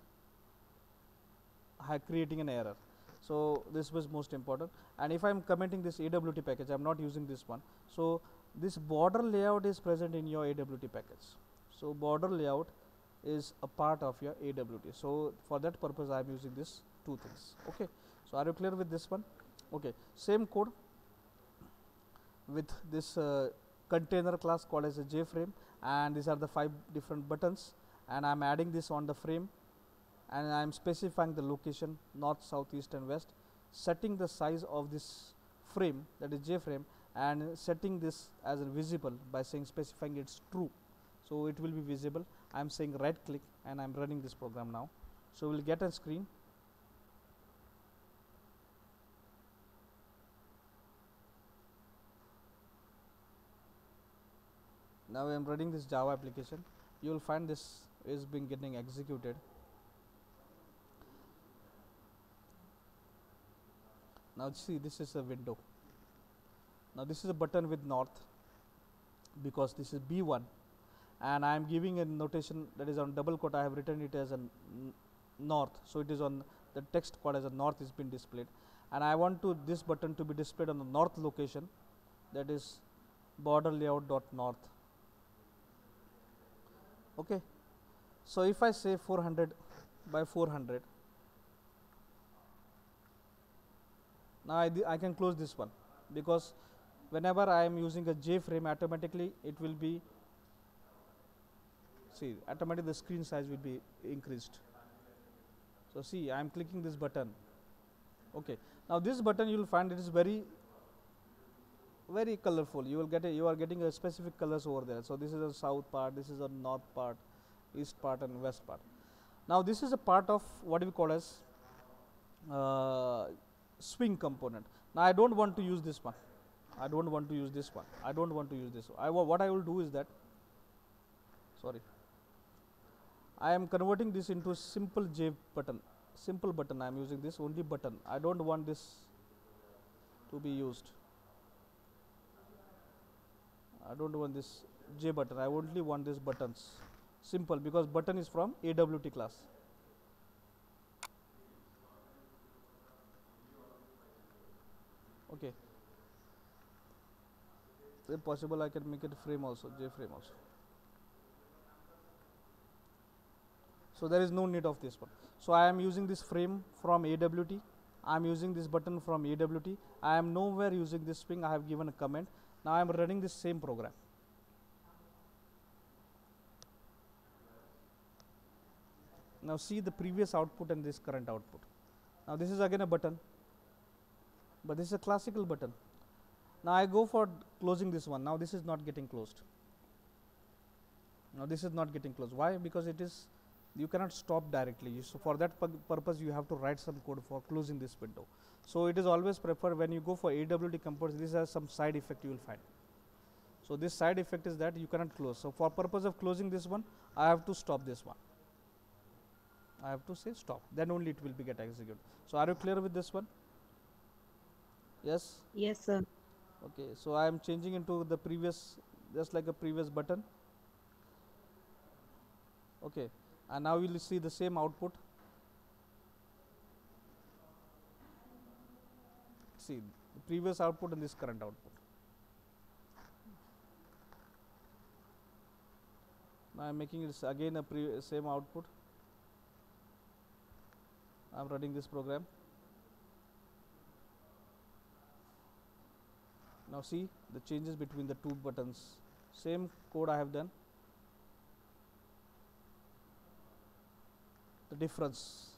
creating an error. So this was most important. And if I am commenting this AWT package, I am not using this one. So this border layout is present in your AWT package. So border layout is a part of your AWT. So for that purpose I am using this 2 things. Okay. So are you clear with this one? Okay. Same code with this container class called as a JFrame, and these are the 5 different buttons, and I am adding this on the frame, and I am specifying the location north, south, east and west, setting the size of this frame, that is JFrame, and setting this as a visible by saying specifying it's true. So it will be visible. I am saying right click, and I am running this program now. So we will get a screen. Now I am running this Java application. You will find this is being getting executed. Now see, this is a window. Now this is a button with north, because this is B1, and I am giving a notation that is on double quote. I have written it as a north, so it is on the text called as a north is been displayed, and I want to this button to be displayed on the north location, that is border layout dot north. Okay. So if I say 400 by 400, now I can close this one, because whenever I am using a J frame, automatically it will be, see, automatically the screen size will be increased. So see, I am clicking this button. Okay, now this button you will find it is very colorful. You will get you are getting a specific colors over there. So this is a south part, this is a north part, east part, and west part. Now this is a part of what we call as swing component. Now I don't want to use this one. I don't want to use this one. I don't want to use this. What I will do is that, sorry, I am converting this into a simple J button. Simple button. I am using this only button. I don't want this to be used. I don't want this J button. I only want these buttons. Simple, because button is from AWT class. Okay. If possible, I can make it frame also, J frame also. So there is no need of this one. So I am using this frame from AWT. I am using this button from AWT. I am nowhere using this swing. I have given a comment. Now I am running this same program. Now see the previous output and this current output. Now this is again a button, but this is a classical button. Now I go for closing this one. Now this is not getting closed. Now this is not getting closed. Why? Because it is, you cannot stop directly. So for that purpose you have to write some code for closing this window. So it is always preferred when you go for AWT components, this has some side effect you will find. So this side effect is that you cannot close. So for purpose of closing this one, I have to stop this one. I have to say stop, then only it will be get executed. So are you clear with this one? Yes? Yes, sir. Okay, so I am changing into the previous, just like a previous button. Okay, and now you will see the same output. See the previous output and this current output. Now I am making it again a same output. I am running this program. Now see the changes between the two buttons. Same code I have done. The difference,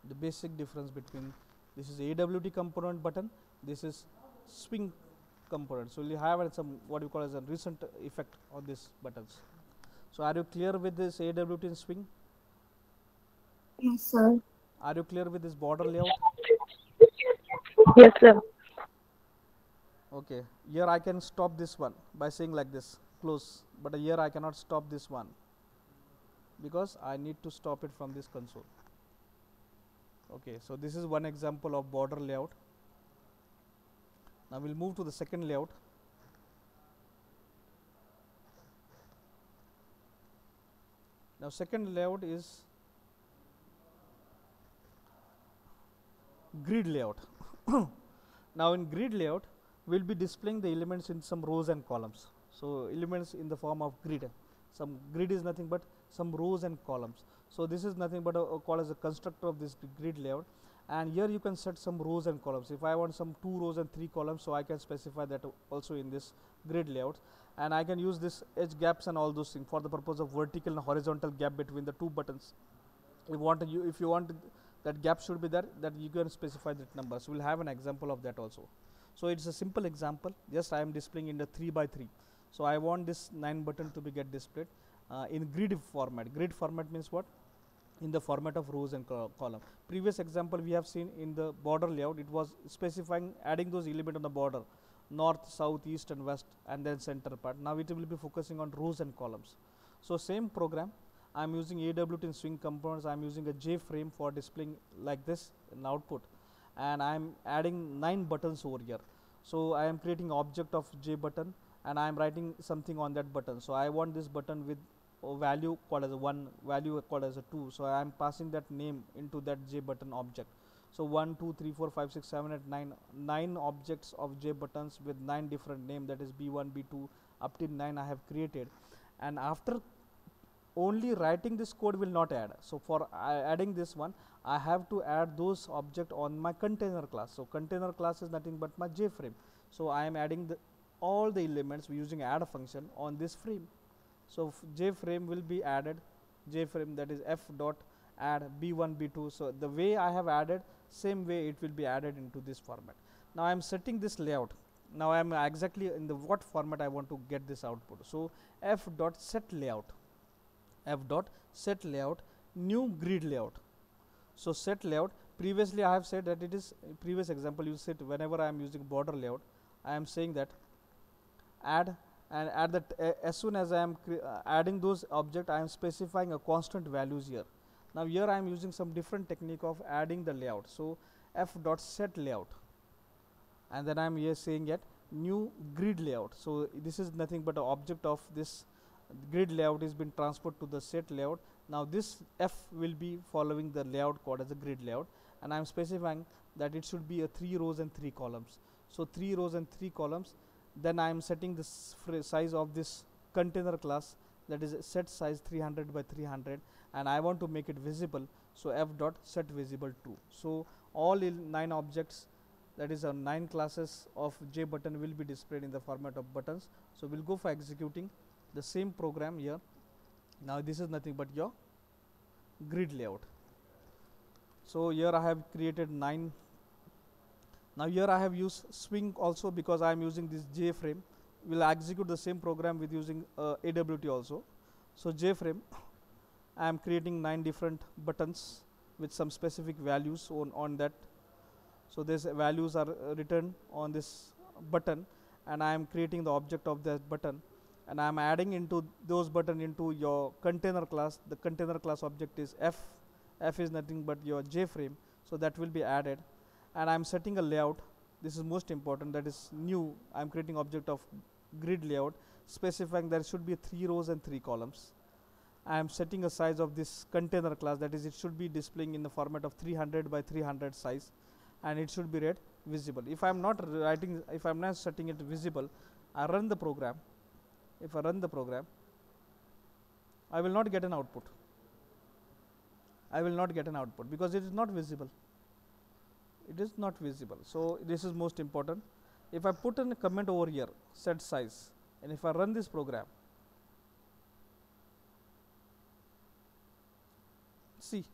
the basic difference between this is AWT component button, this is swing component. So you have some what you call as a recent effect on these buttons. So are you clear with this AWT and swing? Yes, sir. Are you clear with this border layout? Yes, sir. Okay, here I can stop this one by saying like this, close, but here I cannot stop this one because I need to stop it from this console. Okay, so this is one example of border layout. Now we'll move to the second layout. Now second layout is grid layout. Now in grid layout, we'll be displaying the elements in some rows and columns. So elements in the form of grid. Some grid is nothing but some rows and columns. So this is nothing but called as a constructor of this grid layout. And here you can set some rows and columns. If I want some 2 rows and 3 columns, so I can specify that also in this grid layout. And I can use this edge gaps and all those things for the purpose of vertical and horizontal gap between the two buttons. If you want that gap should be there, that you can specify that number. So we'll have an example of that also. So it's a simple example. Just I am displaying in the 3 by 3. So I want this 9 button to be get displayed in grid format. Grid format means what? In the format of rows and column. Previous example we have seen in the border layout, it was specifying adding those elements on the border, north, south, east and west, and then center part. Now it will be focusing on rows and columns. So same program, I am using AWT in swing components. I am using a J frame for displaying like this in output, and I am adding 9 buttons over here. So I am creating object of J button, and I am writing something on that button. So I want this button with a value called as a 1, value called as a 2. So I am passing that name into that J button object. So 1, 2, 3, 4, 5, 6, 7, 8, 9, 9 objects of J buttons with 9 different name, that is B1, B2 up till 9 I have created. And after only writing this code will not add. So for adding this one, I have to add those object on my container class. So container class is nothing but my J frame. So I am adding all the elements using add function on this frame. So j frame will be added, j frame, that is f dot add b1 b2. So the way I have added, same way it will be added into this format. Now I am setting this layout. Now I am exactly in the what format I want to get this output. So f dot set layout, f dot set layout, new grid layout. So set layout, previously I have said that it is, previous example you said whenever I am using border layout, I am saying that add, and at that as soon as I am adding those object, I am specifying a constant values here. Now here I am using some different technique of adding the layout. So f dot set layout, and then I am here saying that new grid layout. So this is nothing but an object of this grid layout is been transferred to the set layout. Now this f will be following the layout code as a grid layout, and I am specifying that it should be a 3 rows and 3 columns. So 3 rows and 3 columns. Then I am setting the size of this container class, that is set size 300 by 300, and I want to make it visible. So f dot set visible to. So all 9 objects, that is 9 classes of j button will be displayed in the format of buttons. So we'll go for executing the same program here. Now this is nothing but your grid layout. So here I have created 9. Now here I have used swing also, because I am using this j frame. We'll execute the same program with using AWT also. So j frame, I am creating 9 different buttons with some specific values on that. So these values are written on this button, and I am creating the object of that button, and I am adding into those button into your container class. The container class object is f. F is nothing but your j frame, so that will be added. And I am setting a layout. This is most important, that is new. I am creating object of grid layout, specifying there should be 3 rows and 3 columns. I am setting a size of this container class, that is it should be displaying in the format of 300 by 300 size, and it should be read visible. If I am not writing, if I am not setting it visible, I run the program. If I run the program, I will not get an output. I will not get an output because it is not visible. It is not visible. So this is most important. If I put in a comment over here, set size, and if I run this program, see,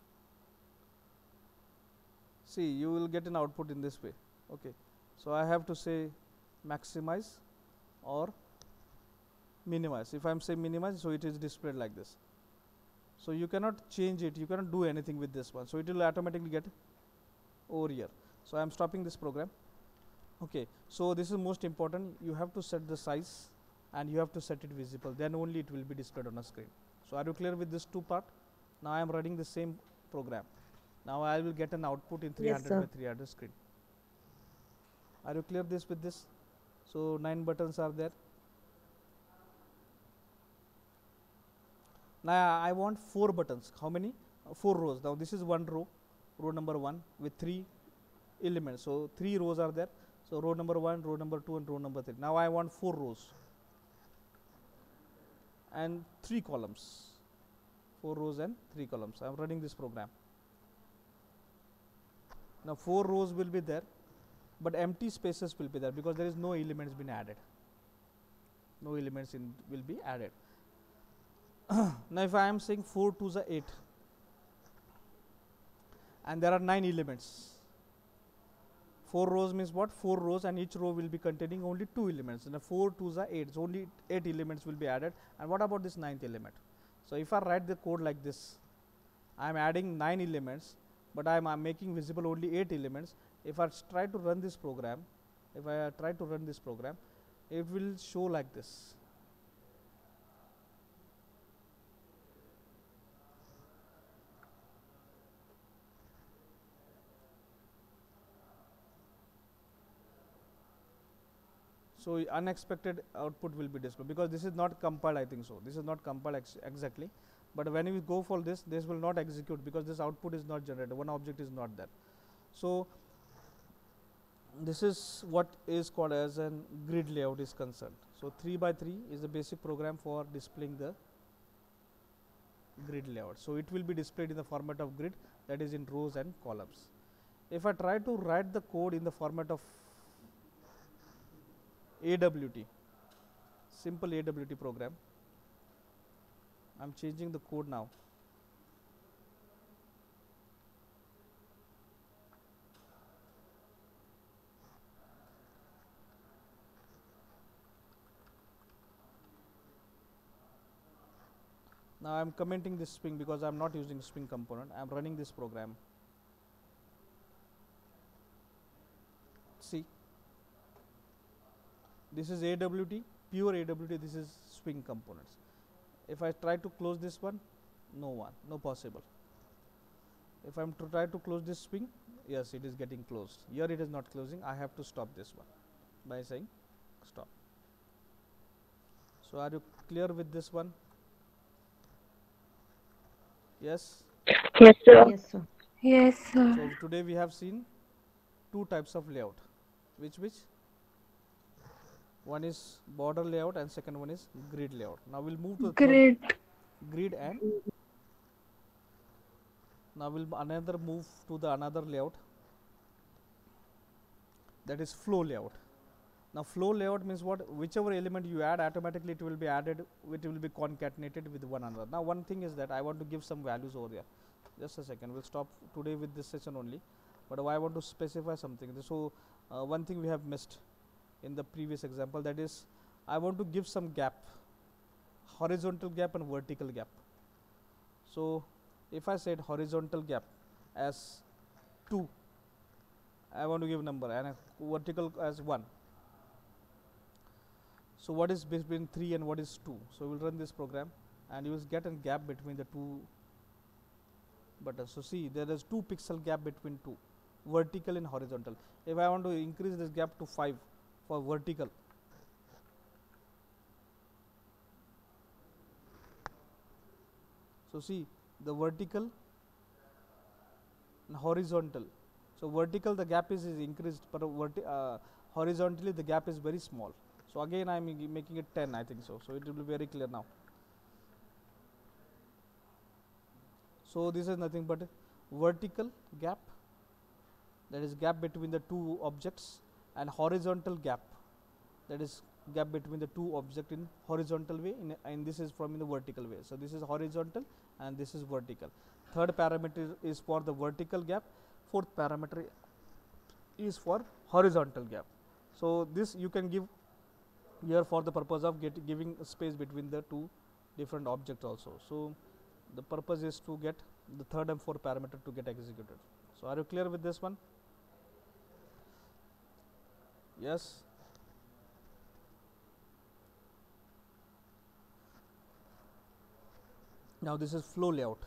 you will get an output in this way. Okay, so I have to say maximize or minimize. If I am saying minimize, so it is displayed like this. So you cannot change it, you cannot do anything with this one, so it will automatically get over here. So I am stopping this program. Okay, so this is most important. You have to set the size and you have to set it visible, then only it will be displayed on a screen. So are you clear with this 2 part? Now I am running the same program. Now I will get an output in 300 by 300 screen. Are you clear this with this? So 9 buttons are there. Now I want 4 buttons. How many? 4 rows. Now this is one row, row number 1 with 3 elements. So 3 rows are there. So row number 1, row number 2, and row number 3. Now I want 4 rows and 3 columns. 4 rows and 3 columns. I am running this program. Now 4 rows will be there, but empty spaces will be there because there is no elements been added. No elements will be added. Now if I am saying 4 2s are 8, and there are 9 elements. 4 rows means what? 4 rows, and each row will be containing only 2 elements. And 4 2s are 8, so only 8 elements will be added. And what about this 9th element? So if I write the code like this, I am adding 9 elements, but I am making visible only 8 elements. If I try to run this program, it will show like this. So unexpected output will be displayed because this is not compiled. I think so. This is not compiled exactly. But when we go for this will not execute because this output is not generated. One object is not there. So this is what is called as a grid layout is concerned. So 3 by 3 is the basic program for displaying the grid layout. So it will be displayed in the format of grid, that is in rows and columns. If I try to write the code in the format of AWT, simple AWT program. I'm changing the code now. Now I'm commenting this Swing because I'm not using Swing component. I'm running this program. See, this is AWT, pure AWT, this is Swing components. If I try to close this one, no possible. If I'm to try to close this Swing, yes, it is getting closed. Here it is not closing. I have to stop this one by saying stop. So are you clear with this one? Yes. Yes, sir. Yes, sir. Yes, sir. So today we have seen two types of layout. Which? One is border layout and second one is grid layout. Now we'll move to the Grid. grid, and now we'll move to the another layout, that is flow layout. Now flow layout means what? Whichever element you add, automatically it will be added, it will be concatenated with one another. Now one thing is that I want to give some values over there. Just a second, we'll stop today with this session only, but I want to specify something. So one thing we have missed in the previous example, that is I want to give some gap, horizontal gap and vertical gap. So if I said horizontal gap as 2, I want to give number, and a vertical as 1. So what is between 3 and what is 2? So we'll run this program and you will get a gap between the two buttons. So see, there is 2 pixel gap between 2, vertical and horizontal. If I want to increase this gap to 5 for vertical, so see the vertical and horizontal. So vertical the gap is increased, but horizontally the gap is very small. So again I am making it 10, I think so. So it will be very clear now. So this is nothing but vertical gap, that is gap between the two objects, and horizontal gap, that is gap between the two objects in horizontal way, and this is from in the vertical way. So this is horizontal and this is vertical. Third parameter is for the vertical gap, fourth parameter is for horizontal gap. So this you can give here for the purpose of giving space between the two different objects also. So the purpose is to get the third and fourth parameter to get executed. So are you clear with this one? Yes. Now this is flow layout.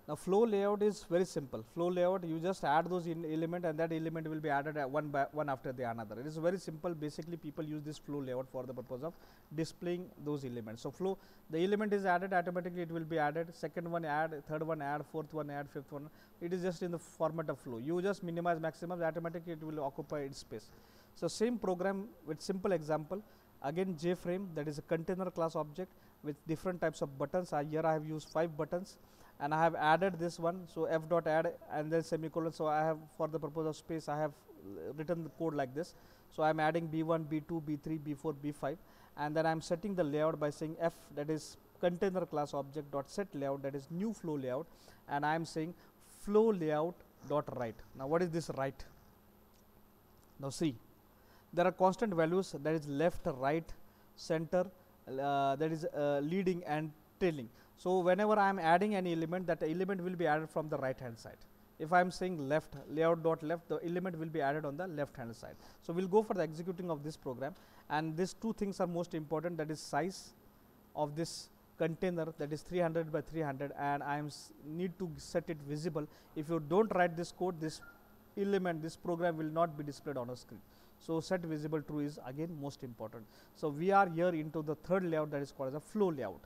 Now flow layout is very simple. Flow layout, you just add those element and that element will be added one by one after the another. It is very simple. Basically people use this flow layout for the purpose of displaying those elements. So flow, the element is added, automatically it will be added, second one add, third one add, fourth one add, fifth one. It is just in the format of flow. You just minimize, maximize, automatically it will occupy its space. So same program with simple example. Again JFrame, that is a container class object with different types of buttons. Here I have used 5 buttons and I have added this one. So f dot add and then semicolon. So I have, for the purpose of space, I have written the code like this. So I am adding b1, b2, b3, b4, b5, and then I am setting the layout by saying f, that is container class object dot set layout, that is new flow layout, and I am saying flow layout dot right. Now what is this right? Now see, there are constant values, that is left, right, center, that is leading and trailing. So whenever I am adding any element, that element will be added from the right hand side. If I am saying left, layout dot left, the element will be added on the left hand side. So we'll go for the executing of this program, and these two things are most important, that is size of this container, that is 300 by 300, and I am need to set it visible. If you don't write this code, this element, this program will not be displayed on a screen. So set visible true is again most important. So we are here into the third layout, that is called as a flow layout.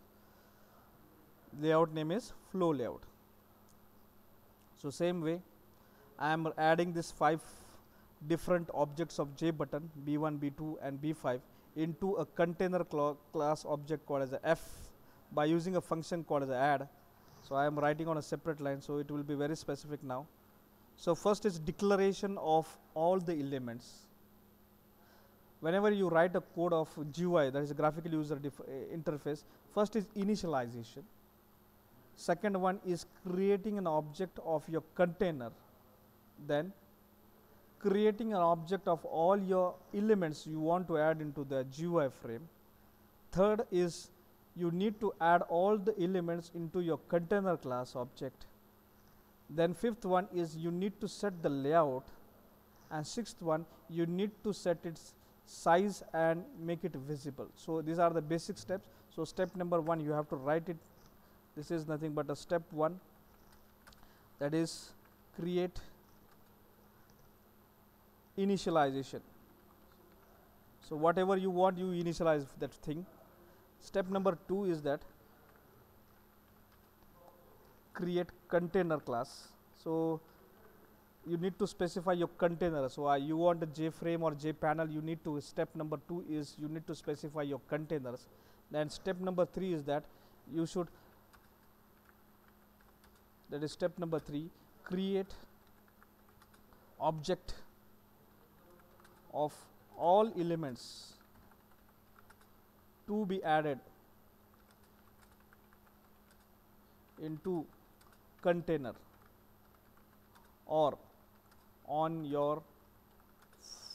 Layout name is flow layout. So same way I am adding this 5 different objects of J button, b1, b2 and b5 into a container class object called as a f by using a function called as a add. So I am writing on a separate line, so it will be very specific now. So first is declaration of all the elements. whenever you write a code of GUI, that is a graphical user interface, first is initialization, second one is creating an object of your container, then creating an object of all your elements you want to add into the GUI frame, third is you need to add all the elements into your container class object, then fifth one is you need to set the layout, and sixth one you need to set its size and make it visible. So these are the basic steps. So step number 1, you have to write it. This is nothing but a step 1, that is create initialization. So whatever you want, you initialize that thing. Step number 2 is that create container class. So you need to specify your container. So you want a JFrame or JPanel, you need to, step number 2 is you need to specify your containers. Then step number 3 is that you should, that is step number 3, create object of all elements to be added into container or on your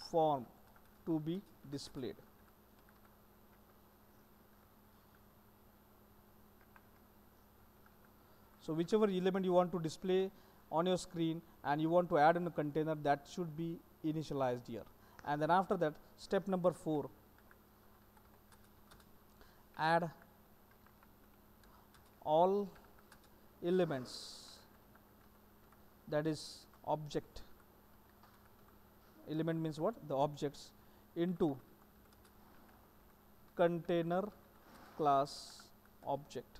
form to be displayed. So whichever element you want to display on your screen and you want to add in a container, that should be initialized here. And then after that, step number 4, add all elements, that is object, element means what, the objects, into container class object.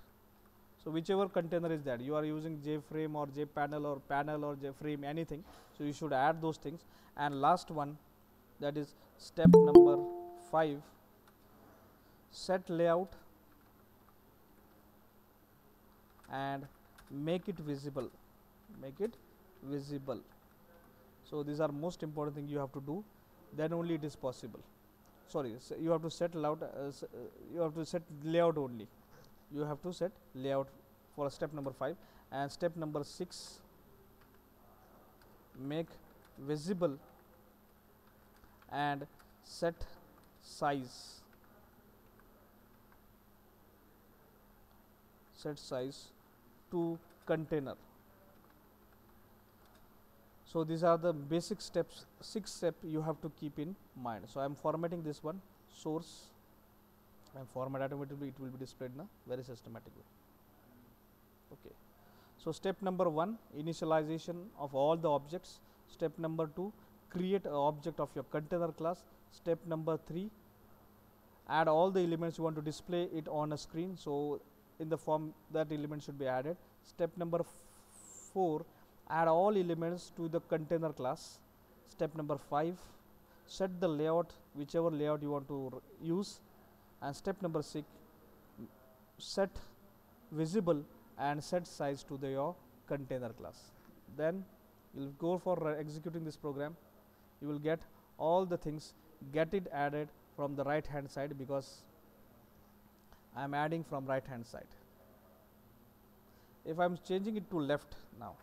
So whichever container is that, you are using JFrame or JPanel or panel or JFrame, anything, so you should add those things. And last one, that is step number 5, set layout and make it visible, make it visible. So these are most important thing you have to do, then only it is possible. Sorry, so you have to set layout, you have to set layout only. You have to set layout for step number 5. And step number 6, make visible and set size, set size to container. So these are the basic steps, 6 steps you have to keep in mind. So I am formatting this one, source, and format automatically, it will be displayed in a very systematic way. Okay. So step number 1, initialization of all the objects. Step number 2, create an object of your container class. Step number 3, add all the elements you want to display it on a screen. So in the form that element should be added. Step number 4, add all elements to the container class. Step number 5, set the layout, whichever layout you want to use. And step number 6, set visible and set size to your container class. Then you will go for executing this program. You will get all the things, get it added from the right hand side, because I am adding from right hand side. If I am changing it to left now,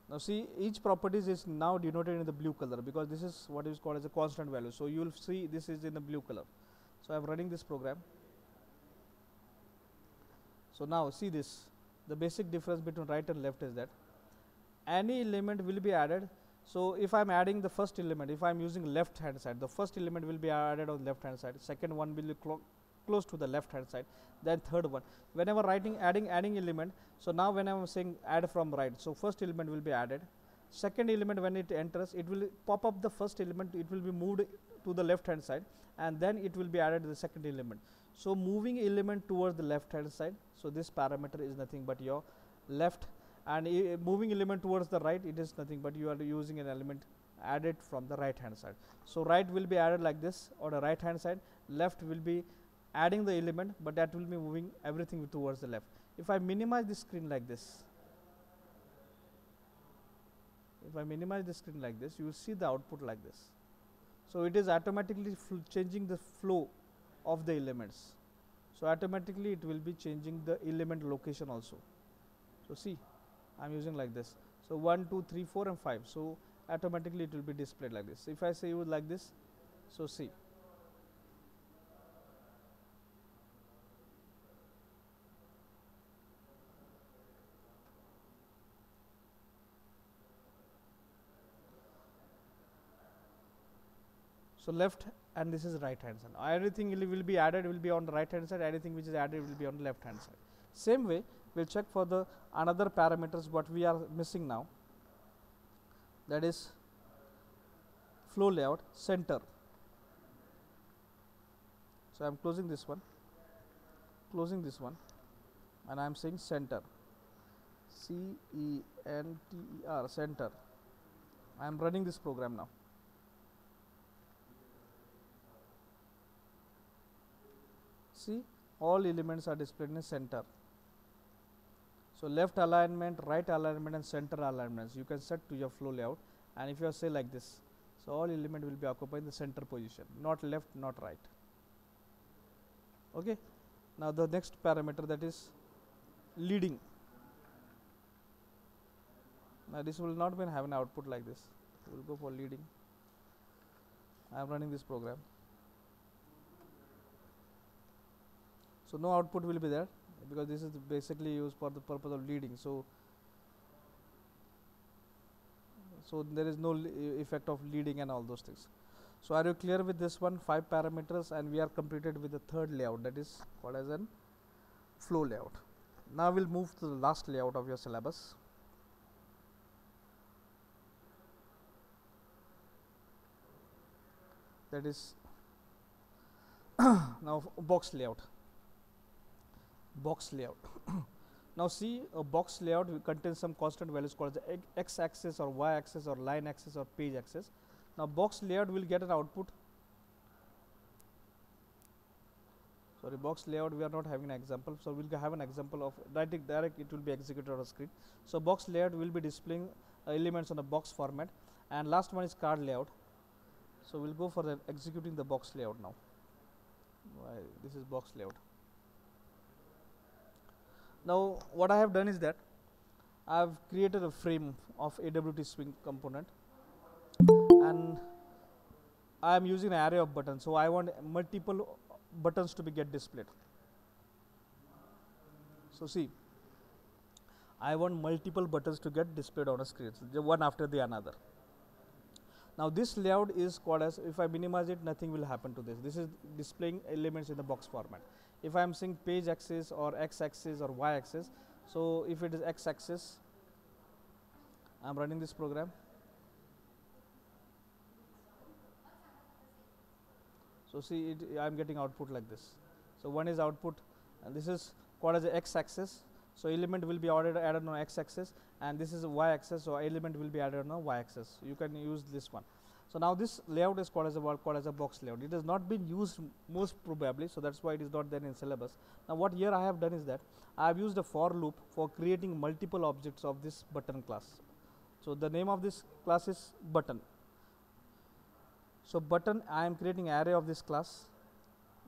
now see, each properties is now denoted in the blue color, because this is what is called as a constant value. So you will see this is in the blue color. So I am running this program. So now see this, the basic difference between right and left is that any element will be added. So if I am adding the first element, if I am using left hand side, the first element will be added on left hand side, second one will be close to the left hand side, then third one. Whenever writing adding element, so now when I am saying add from right, so first element will be added, second element when it enters, it will pop up the first element, it will be moved to the left hand side, and then it will be added to the second element. So moving element towards the left hand side, so this parameter is nothing but your left, and moving element towards the right, it is nothing but you are using an element added from the right hand side. So right will be added like this on the right hand side, left will be adding the element, but that will be moving everything towards the left. If I minimize the screen like this, if I minimize the screen like this, you will see the output like this. So it is automatically changing the flow of the elements. So automatically it will be changing the element location also. So see, I am using like this. So 1, 2, 3, 4 and 5. So automatically it will be displayed like this. If I say you like this, so see. So left and this is right hand side. Everything will be added will be on the right hand side, anything which is added will be on the left hand side. Same way, we'll check for the another parameters what we are missing now, that is flow layout center. So I am closing this one, and I am saying center, CENTER, center. I am running this program now. See, all elements are displayed in the center. So left alignment, right alignment and center alignments you can set to your flow layout, and if you say like this, so all element will be occupying the center position, not left, not right. Okay. Now the next parameter, that is leading. Now this will not be have an output like this. We will go for leading. I am running this program. So no output will be there because this is basically used for the purpose of leading. So there is no effect of leading and all those things. So are you clear with this one? 5 parameters, and we are completed with the third layout, that is called as an flow layout. Now we'll move to the last layout of your syllabus. That is now box layout. Now see, a box layout will contain some constant values called the x-axis or y-axis or line axis or page axis. Now box layout will get an output. Sorry, box layout we are not having an example, so we'll have an example of direct it will be executed on a screen. So box layout will be displaying elements on a box format, and last one is card layout. So we'll go for the executing the box layout now. This is box layout. Now what I have done is that I have created a frame of AWT swing component, and I am using an array of buttons. So I want multiple buttons to be get displayed. So see, I want multiple buttons to get displayed on a screen, so one after the another. Now this layout is called as, if I minimize it, nothing will happen to this. This is displaying elements in the box format. If I am saying page axis or x axis or y axis, so if it is x axis, I am running this program. So see, I am getting output like this. So one is output, and this is called as a x axis. So element will be added on x axis, and this is a y axis. So element will be added on y axis. You can use this one. So now this layout is called as a box layout. It has not been used most probably, so that's why it is not there in syllabus. Now what here I have done is that I have used a for loop for creating multiple objects of this button class. So the name of this class is button. So button, I am creating array of this class.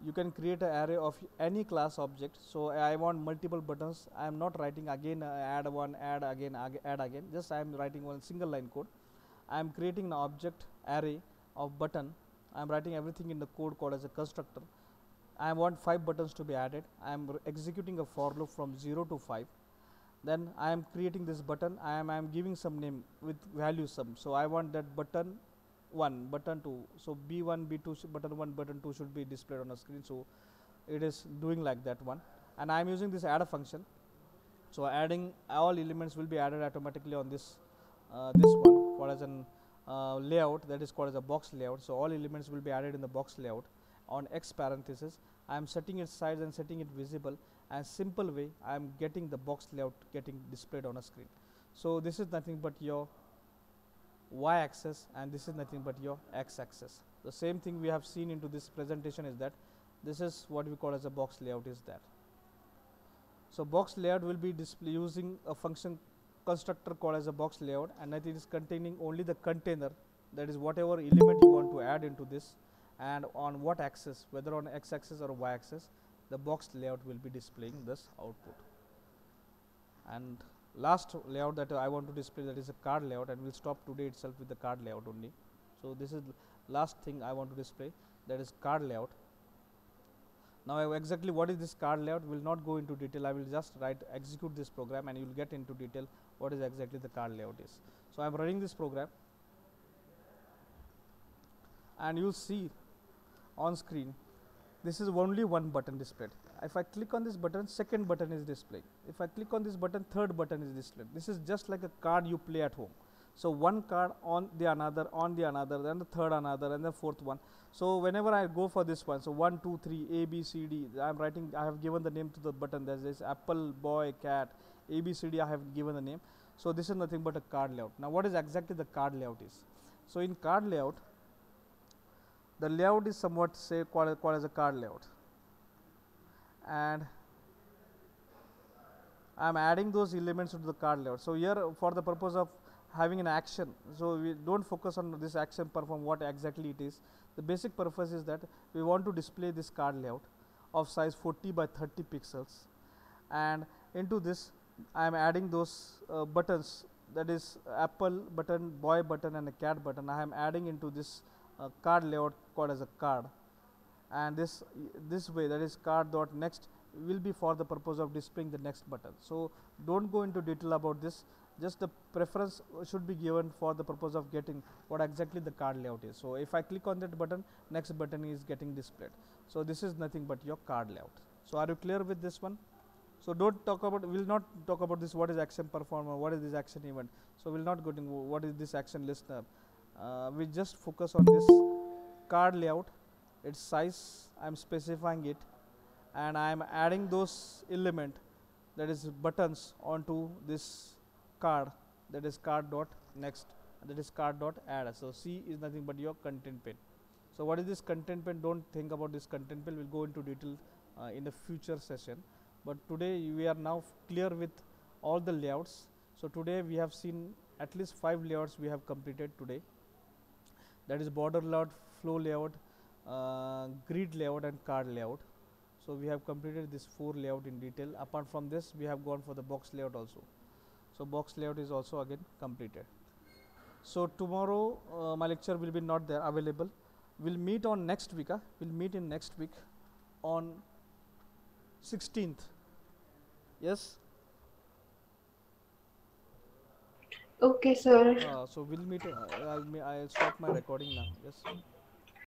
You can create an array of any class object. So I want multiple buttons. I am not writing again add one, add again, add again. Just I am writing one single line code. I am creating an object array of button. I am writing everything in the code called as a constructor. I want 5 buttons to be added. I am executing a for loop from 0 to 5. Then I am creating this button. I am giving some name with value sum. So I want that button 1, button 2. So B1, B2, button 1, button 2 should be displayed on a screen. So it is doing like that one. And I am using this add function. So adding all elements will be added automatically on this this one called as an layout, that is called as a box layout. So all elements will be added in the box layout on x parenthesis. I am setting its size and setting it visible, and simple way I am getting the box layout getting displayed on a screen. So this is nothing but your y axis, and this is nothing but your x axis. The same thing we have seen into this presentation is that this is what we call as a box layout is that. So box layout will be using a function constructor called as a box layout, and it is containing only the container, that is whatever element you want to add into this, and on what axis, whether on x axis or y axis, the box layout will be displaying this output. And last layout that I want to display, that is a card layout, and we'll stop today itself with the card layout only. So this is last thing I want to display, that is card layout. Now exactly what is this card layout, will not go into detail. I will just execute this program, and you will get into detail what is exactly the card layout is. So I am running this program, and you will see on screen this is only one button displayed. If I click on this button, second button is displayed. If I click on this button, third button is displayed. This is just like a card you play at home. So one card on the another, then the third another, and the fourth one. So whenever I go for this one, so 1, 2, 3, A, B, C, D, I am writing, I have given the name to the button. There's this apple, boy, cat, A, B, C, D, I have given the name. So this is nothing but a card layout. Now what is exactly the card layout is? So in card layout, the layout is somewhat say called as a card layout, and I am adding those elements to the card layout. So here for the purpose of having an action, so we don't focus on this action perform what exactly it is. The basic purpose is that we want to display this card layout of size 40 by 30 pixels, and into this I am adding those buttons, that is apple button, boy button, and a cat button. I am adding into this card layout called as a card, and this way, that is card dot next, will be for the purpose of displaying the next button. So don't go into detail about this, just the preference should be given for the purpose of getting what exactly the card layout is. So if I click on that button, next button is getting displayed. So this is nothing but your card layout. So are you clear with this one? So don't talk about, we will not talk about this, what is action performer, what is this action event. So we will not go to what is this action listener. We just focus on this card layout, its size, I am specifying it, and I am adding those element, that is buttons, onto this card, that is card dot next, that is card dot add. So C is nothing but your content pane. So what is this content pane? Don't think about this content pane, we'll go into detail in a future session, but today we are now clear with all the layouts. So today we have seen at least 5 layouts we have completed today, that is border layout, flow layout, grid layout, and card layout. So we have completed this 4 layout in detail. Apart from this, we have gone for the box layout also. So box layout is also again completed. So tomorrow my lecture will be not there available. We'll meet on next week. We'll meet in next week on 16th. Yes. Okay, sir. So we'll meet. I'll stop my recording now. Yes.